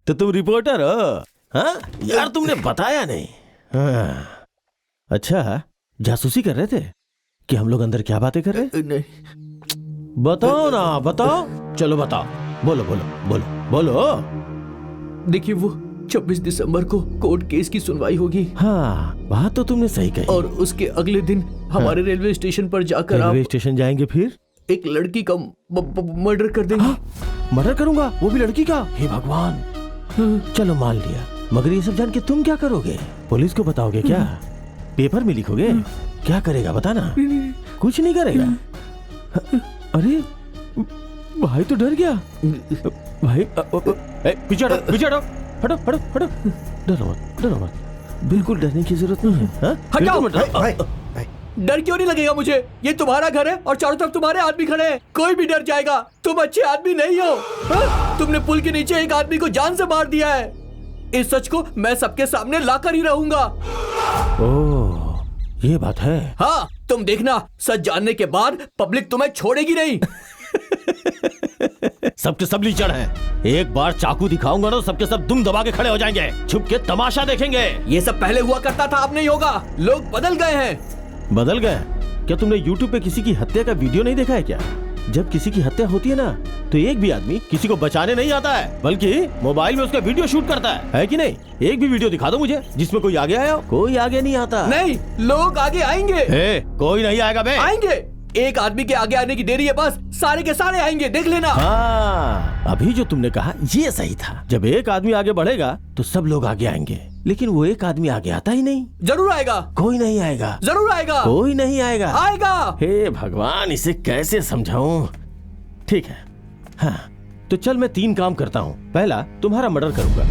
Speaker 17: तो तुम रिपोर्टर हो? हाँ यार तुमने बताया नहीं। हाँ। अच्छा जासूसी कर रहे थे कि हम लोग अंदर क्या बातें कर रहे?
Speaker 2: नहीं।
Speaker 17: बताओ ना बताओ, चलो बताओ, बोलो बोलो बोलो बोलो।
Speaker 2: देखिए वो 26 दिसंबर को कोर्ट केस की सुनवाई होगी।
Speaker 17: हाँ बात तो तुमने सही कही।
Speaker 2: और उसके अगले दिन हमारे रेलवे स्टेशन पर जाकर
Speaker 17: रेलवे स्टेशन जाएंगे, फिर
Speaker 2: एक लड़की का मर्डर कर देंगे।
Speaker 17: मर्डर करूंगा, वो भी लड़की का? हे भगवान। चलो मान लिया, मगर ये सब जान के तुम क्या करोगे? पुलिस को बताओगे क्या? पेपर में लिखोगे? क्या करेगा बताना? कुछ नहीं करेगा। अरे भाई तो डर गया। भाई पीछे हटो, पीछे हटो, हटो हटो हटो। डरो मत, डरो मत, बिल्कुल डरने की जरूरत नहीं है।
Speaker 2: हटाओ भाई, डर क्यों नहीं लगेगा मुझे? ये तुम्हारा घर है और चारों तरफ तुम्हारे आदमी खड़े हैं, कोई भी डर जाएगा। तुम अच्छे आदमी नहीं हो। तुमने पुल के नीचे एक आदमी को जान से मार दिया है। इस सच को मैं सबके सामने लाकर ही रहूंगा।
Speaker 17: ओह ये बात है।
Speaker 2: हाँ तुम देखना, सच जानने के बाद पब्लिक तुम्हें छोड़ेगी नहीं।
Speaker 17: सबके सब लीचड़ हैं। एक बार चाकू दिखाऊंगा ना, सबके सब दुम दबा के खड़े हो जाएंगे, छुप के तमाशा देखेंगे।
Speaker 2: ये सब पहले हुआ करता था, अब नहीं होगा। लोग बदल गए हैं।
Speaker 17: बदल गए? क्या तुमने YouTube पे किसी की हत्या का वीडियो नहीं देखा है क्या? जब किसी की हत्या होती है ना, तो एक भी आदमी किसी को बचाने नहीं आता है, बल्कि मोबाइल में उसका वीडियो शूट करता है कि नहीं? एक भी वीडियो दिखा दो मुझे जिसमें कोई आगे आया हो। कोई आगे नहीं आता।
Speaker 2: नहीं, लोग आगे आएंगे।
Speaker 17: कोई नहीं आएगा बे।
Speaker 2: आएंगे। एक आदमी के आगे आने की देरी है, बस सारे के सारे आएंगे, देख लेना।
Speaker 17: हाँ अभी जो तुमने कहा ये सही था। जब एक आदमी आगे बढ़ेगा तो सब लोग आगे आएंगे, लेकिन वो एक आदमी आगे आता ही नहीं।
Speaker 2: जरूर आएगा।
Speaker 17: कोई नहीं आएगा।
Speaker 2: जरूर आएगा।
Speaker 17: कोई नहीं आएगा।
Speaker 2: आएगा।
Speaker 17: हे भगवान, इसे कैसे समझाऊं? ठीक है, हाँ तो चल मैं 3 काम करता हूँ। पहला, तुम्हारा मर्डर करूंगा।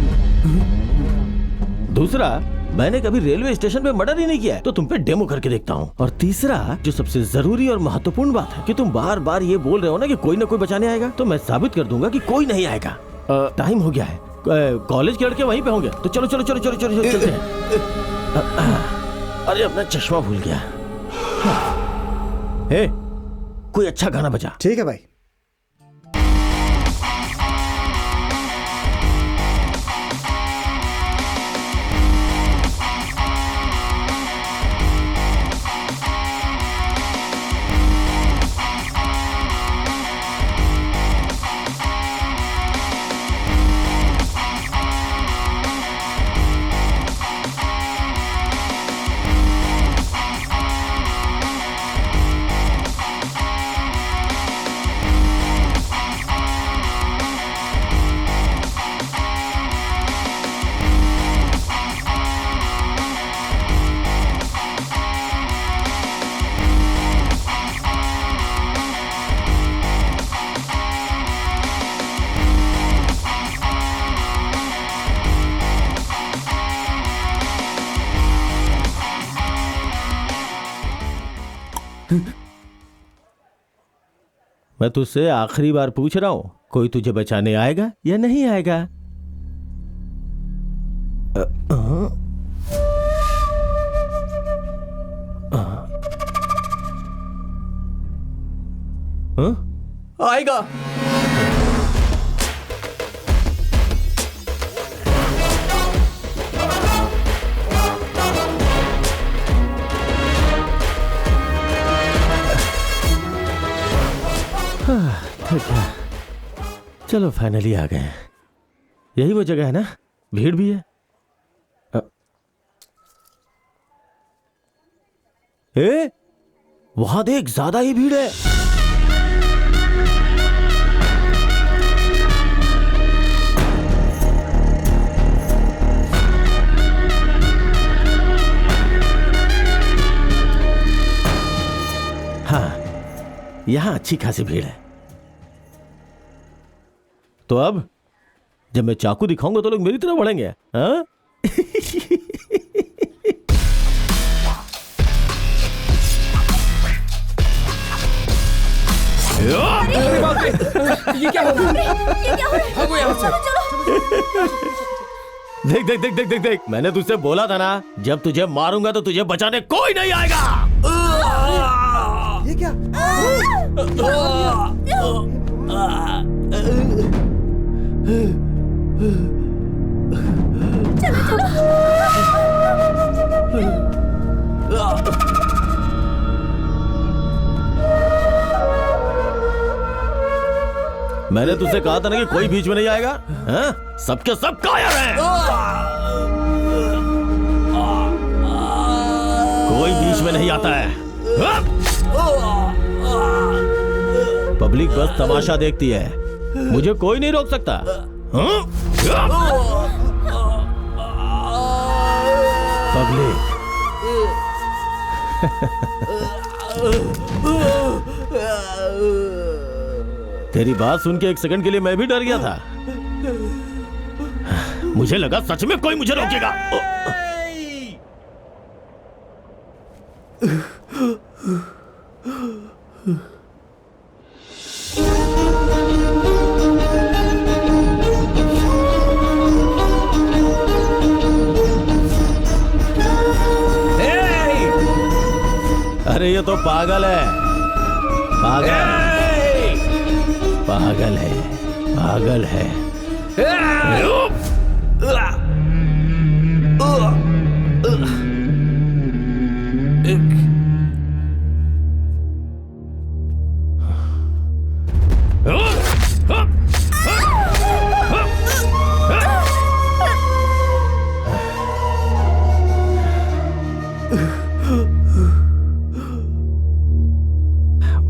Speaker 17: दूसरा, मैंने कभी रेलवे स्टेशन पे मर्डर ही नहीं किया है, तो तुम पे डेमो करके देखता हूँ। और तीसरा, जो सबसे जरूरी और महत्वपूर्ण बात है कि तुम बार बार ये बोल रहे हो ना कि कोई ना कोई बचाने आएगा, तो मैं साबित कर दूंगा कि कोई नहीं आएगा। टाइम हो गया है, कॉलेज के लड़के वहीं पे होंगे, तो चलो चलो चलो चलो चलो चलते हैं। अरे अपना चश्मा भूल गया। हे, कोई अच्छा गाना बजा।
Speaker 1: ठीक है भाई।
Speaker 17: मैं तुझसे आखिरी बार पूछ रहा हूं, कोई तुझे बचाने आएगा या नहीं आएगा?
Speaker 2: आएगा।
Speaker 17: ठीक है, चलो फाइनली आ गए। यही वो जगह है ना? भीड़ भी है। वहां देख, ज्यादा ही भीड़ है। हाँ यहां अच्छी खासी भीड़ है। तो अब जब मैं चाकू दिखाऊंगा तो लोग मेरी तरफ बढ़ेंगे। हाँ?
Speaker 3: अरे बाप रे, ये क्या हो रहा है? भागो यहाँ से।
Speaker 17: देख देख देख देख देख देख, मैंने तुझसे बोला था ना, जब तुझे मारूंगा तो तुझे बचाने कोई नहीं आएगा।
Speaker 1: ये क्या?
Speaker 17: मैंने तुझसे कहा था ना कि कोई बीच में नहीं आएगा। हाँ? सबके सब कायर हैं। कोई बीच में नहीं आता है। पब्लिक बस तमाशा देखती है, मुझे कोई नहीं रोक सकता। पब्लिक तेरी बात सुन के एक सेकंड के लिए मैं भी डर गया था। मुझे लगा सच में कोई मुझे रोकेगा। अरे ये तो पागल है, पागल है, पागल है।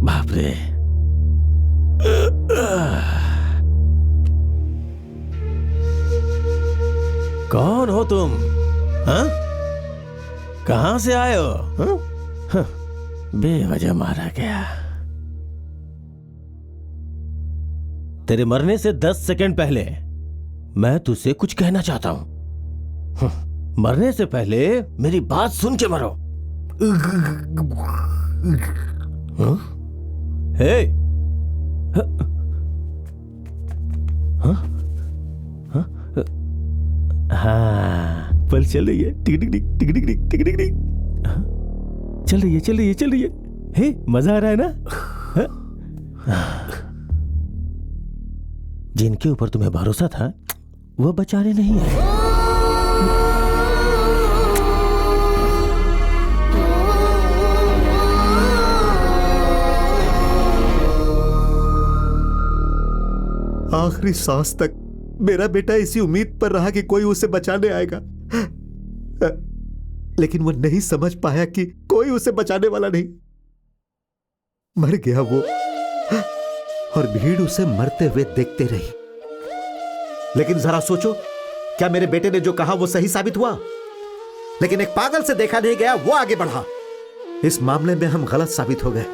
Speaker 17: बाप रे, कौन हो तुम? हाँ? कहां से आए हो? हाँ? बेवजह मारा गया। तेरे मरने से 10 सेकंड पहले मैं तुझसे कुछ कहना चाहता हूं। मरने से पहले मेरी बात सुन के मरो। हे, हाँ, पल चल रही है, टिक टिक टिक टिक टिक टिक टिक टिक टिक, चल रही है, चल रही है, चल रही है। हे, मजा आ रहा है ना? जिनके ऊपर तुम्हें भरोसा था वो बेचारे नहीं है।
Speaker 12: आखिरी सांस तक मेरा बेटा इसी उम्मीद पर रहा कि कोई उसे बचाने आएगा, लेकिन वो नहीं समझ पाया कि कोई उसे बचाने वाला नहीं। मर गया वो, और भीड़ उसे मरते हुए देखते रही। लेकिन जरा सोचो, क्या मेरे बेटे ने जो कहा वो सही साबित हुआ? लेकिन एक पागल से देखा नहीं गया, वो आगे बढ़ा। इस मामले में हम गलत साबित हो गए।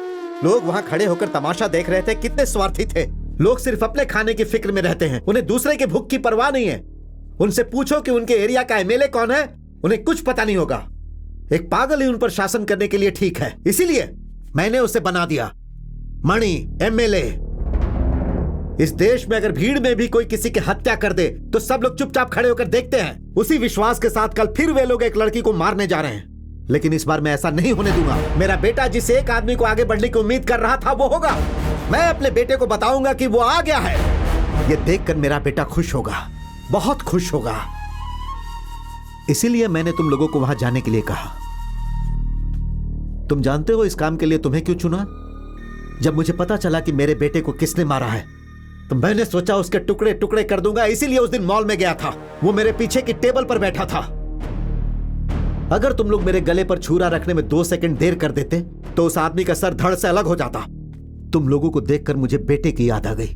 Speaker 12: लोग वहां खड़े होकर तमाशा देख रहे थे, कितने स्वार्थी थे। लोग सिर्फ अपने खाने की फिक्र में रहते हैं, उन्हें दूसरे के भूख की परवाह नहीं है। उनसे पूछो कि उनके एरिया का एमएलए कौन है, उन्हें कुछ पता नहीं होगा। एक पागल ही उन पर शासन करने के लिए ठीक है, इसीलिए मैंने उसे बना दिया मणि एमएलए। इस देश में अगर भीड़ में भी कोई किसी की हत्या कर दे तो सब लोग चुपचाप खड़े होकर देखते हैं। उसी विश्वास के साथ कल फिर वे लोग एक लड़की को मारने जा रहे हैं, लेकिन इस बार मैं ऐसा नहीं होने दूंगा। मेरा बेटा जिस एक आदमी को आगे बढ़ने की उम्मीद कर रहा था वो होगा। मैं अपने बेटे को बताऊंगा कि वो आ गया है। ये देखकर मेरा बेटा खुश होगा, बहुत खुश होगा। इसीलिए मैंने तुम लोगों को वहां जाने के लिए कहा। तुम जानते हो इस काम के लिए तुम्हें क्यों चुना? जब मुझे पता चला कि मेरे बेटे को किसने मारा है तो मैंने सोचा उसके टुकड़े टुकड़े कर दूंगा। इसीलिए उस दिन मॉल में गया था। वो मेरे पीछे की टेबल पर बैठा था। अगर तुम लोग मेरे गले पर छुरा रखने में 2 सेकंड देर कर देते तो उस आदमी का सर धड़ से अलग हो जाता। तुम लोगों को देखकर मुझे बेटे की याद आ गई।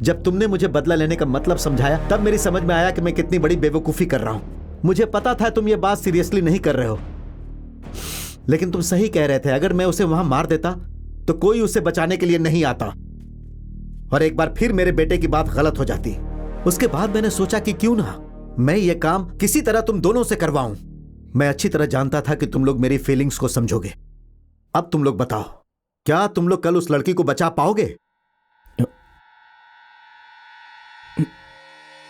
Speaker 12: जब तुमने मुझे बदला लेने का मतलब समझाया तब मेरी समझ में आया कि मैं कितनी बड़ी बेवकूफी कर रहा हूं। मुझे पता था तुम ये बात सीरियसली नहीं कर रहे हो, लेकिन तुम सही कह रहे थे। अगर मैं उसे वहां मार देता तो कोई उसे बचाने के लिए नहीं आता और एक बार फिर मेरे बेटे की बात गलत हो जाती। उसके बाद मैंने सोचा कि क्यों ना मैं ये काम किसी तरह तुम दोनों से करवाऊं। मैं अच्छी तरह जानता था कि तुम लोग मेरी फीलिंग्स को समझोगे। अब तुम लोग बताओ, क्या तुम लोग कल उस लड़की को बचा पाओगे?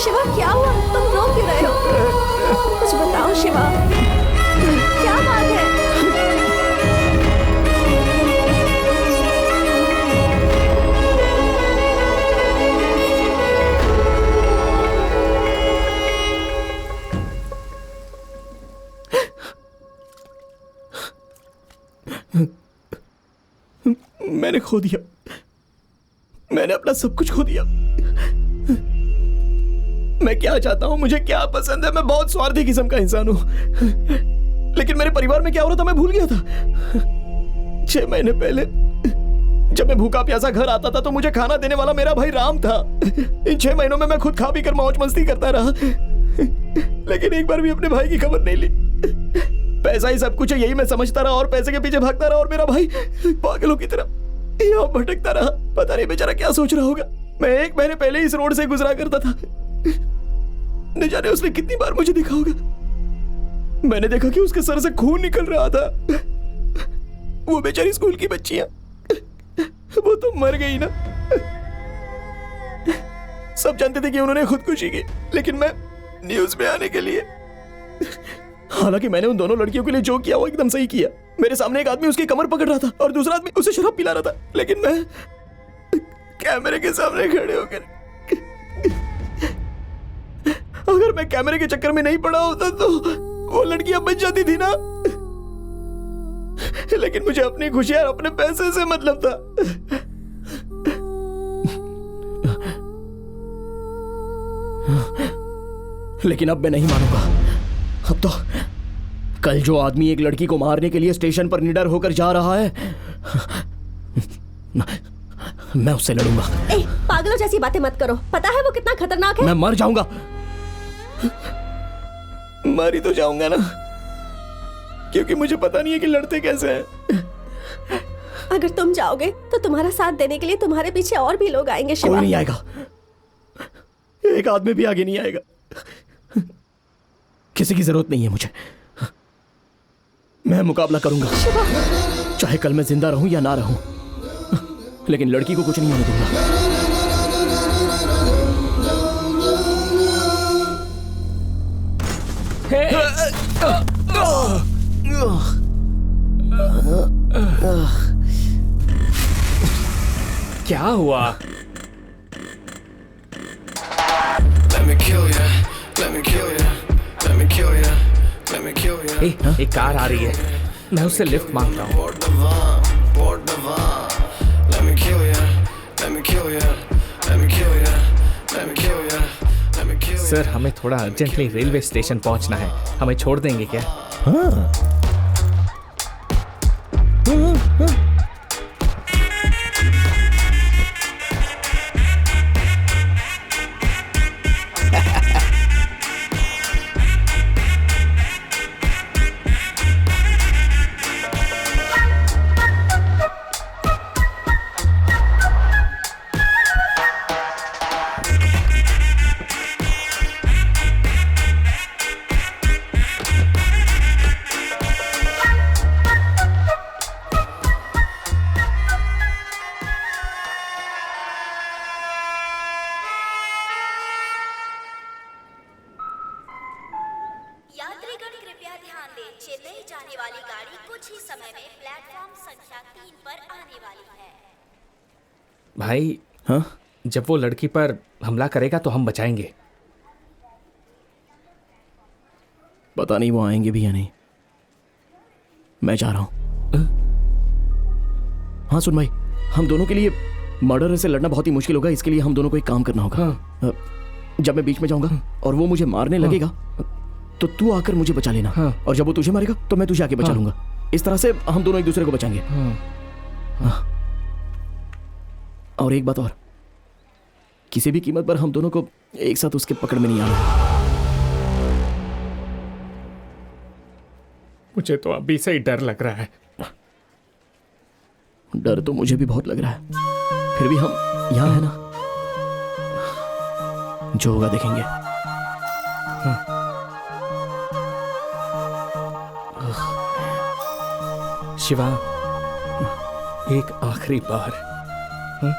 Speaker 7: शिवा क्या हुआ? तुम रो क्यों रहे हो? कुछ बताओ शिवा, क्या बात है?
Speaker 5: मैंने खो दिया, मैंने अपना सब कुछ खो दिया। मैं क्या चाहता हूं, मुझे क्या पसंद है, मैं बहुत स्वार्थी किस्म का इंसान हूं। लेकिन मेरे परिवार में क्या हो रहा था मैं भूल गया था। 6 महीने पहले जब मैं भूखा प्यासा घर आता था तो मुझे खाना देने वाला मेरा भाई राम था। इन 6 महीनों में मैं खुद खा पी कर मौज मस्ती करता रहा, लेकिन एक बार भी अपने भाई की खबर नहीं ली। पैसा ही सब कुछ है यही मैं समझता रहा और पैसे के पीछे भागता रहा और मेरा भाई पागलों की तरह यहाँ भटकता रहा। पता नहीं बेचारा क्या सोच रहा होगा। मैं 1 महीने पहले इस रोड से गुजरा करता था, न जाने उसने कितनी बार मुझे देखा होगा। मैंने देखा कि उसके सर से खून निकल रहा था। वो बेचारी स्कूल की बच्चियां, वो तो मर गई ना। सब जानते थे कि उन्होंने खुदकुशी की, लेकिन मैं न्यूज में आने के लिए, हालांकि मैंने उन दोनों लड़कियों के लिए जो किया वो एकदम सही किया। मेरे सामने एक आदमी उसकी कमर पकड़ रहा था और दूसरा आदमी उसे शराब पिला रहा था, लेकिन मैं कैमरे के सामने खड़े होकर, अगर मैं कैमरे के चक्कर में नहीं पड़ा होता तो वो लड़कियां बच जाती थी ना। लेकिन मुझे अपनी खुशी और अपने पैसे से मतलब था। लेकिन अब मैं नहीं मानूंगा। अब तो कल जो आदमी एक लड़की को मारने के लिए स्टेशन पर निडर होकर जा रहा है, मैं उससे लड़ूंगा।
Speaker 7: पागलों जैसी बातें मत करो, पता है वो कितना खतरनाक है।
Speaker 5: मैं मर जाऊंगा, मर ही तो जाऊंगा ना, क्योंकि मुझे पता नहीं है कि लड़ते कैसे हैं।
Speaker 7: अगर तुम जाओगे तो तुम्हारा साथ देने के लिए तुम्हारे पीछे और भी लोग आएंगे शिवा।
Speaker 5: कोई नहीं आएगा, एक आदमी भी आगे नहीं आएगा। किसी की जरूरत नहीं है मुझे। मैं मुकाबला करूंगा, चाहे कल मैं जिंदा रहूं या ना रहूं, लेकिन लड़की को कुछ नहीं होने दूंगा।
Speaker 3: क्या हुआ? एक कार आ रही है, मैं उससे लिफ्ट मांगता हूँ। सर हमें थोड़ा अर्जेंटली रेलवे स्टेशन पहुंचना है, हमें छोड़ देंगे क्या?
Speaker 4: यात्रीगण कृपया ध्यान दें, चेन्नई जाने वाली गाड़ी कुछ ही समय में प्लेटफॉर्म संख्या 3 पर आने वाली है।
Speaker 3: भाई जब वो लड़की पर हमला करेगा तो हम बचाएंगे।
Speaker 5: पता नहीं वो आएंगे भी या नहीं, मैं जा रहा हूं। हाँ सुन भाई, हम दोनों के लिए मर्डर से लड़ना बहुत ही मुश्किल होगा, इसके लिए हम दोनों को एक काम करना होगा। जब मैं बीच में जाऊंगा और वो मुझे मारने लगेगा तो तू आकर मुझे बचा लेना, और जब वो तुझे मारेगा तो मैं तुझे आके बचा लूंगा। इस तरह से हम दोनों एक दूसरे को बचाएंगे। और एक बात और, किसी भी कीमत पर हम दोनों को एक साथ उसके पकड़ में नहीं आना।
Speaker 3: मुझे तो अभी से ही डर लग रहा है।
Speaker 5: डर तो मुझे भी बहुत लग रहा है, फिर भी हम यहां है ना, जो होगा देखेंगे।
Speaker 3: शिवा, एक आखिरी बार।
Speaker 4: हाँ?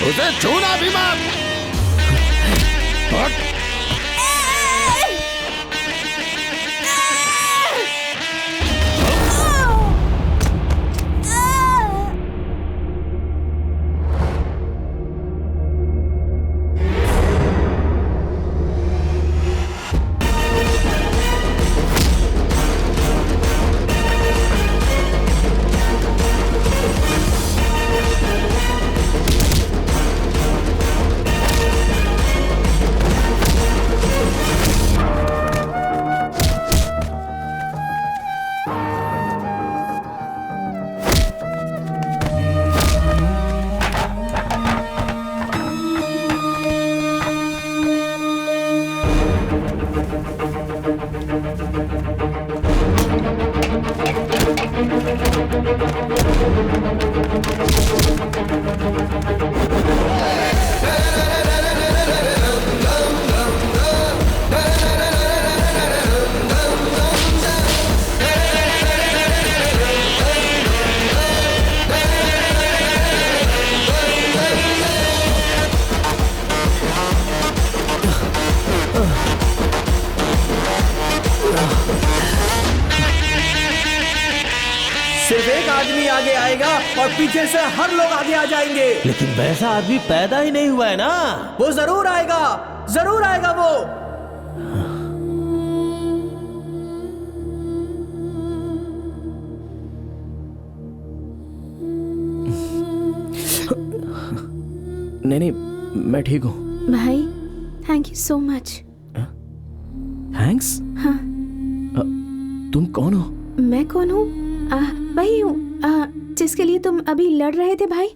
Speaker 9: उसे छूना भी मत।
Speaker 8: सिर्फ एक आदमी आगे आएगा और पीछे से हर लोग आगे आ जाएंगे।
Speaker 17: लेकिन वैसा आदमी पैदा ही नहीं हुआ है ना।
Speaker 8: वो जरूर आएगा वो।
Speaker 5: नहीं, मैं ठीक हूँ।
Speaker 15: भाई thank you so much.
Speaker 5: Thanks?
Speaker 15: हाँ।
Speaker 5: तुम कौन हो?
Speaker 15: मैं कौन हूँ? वही हूँ जिसके लिए तुम अभी लड़ रहे थे भाई।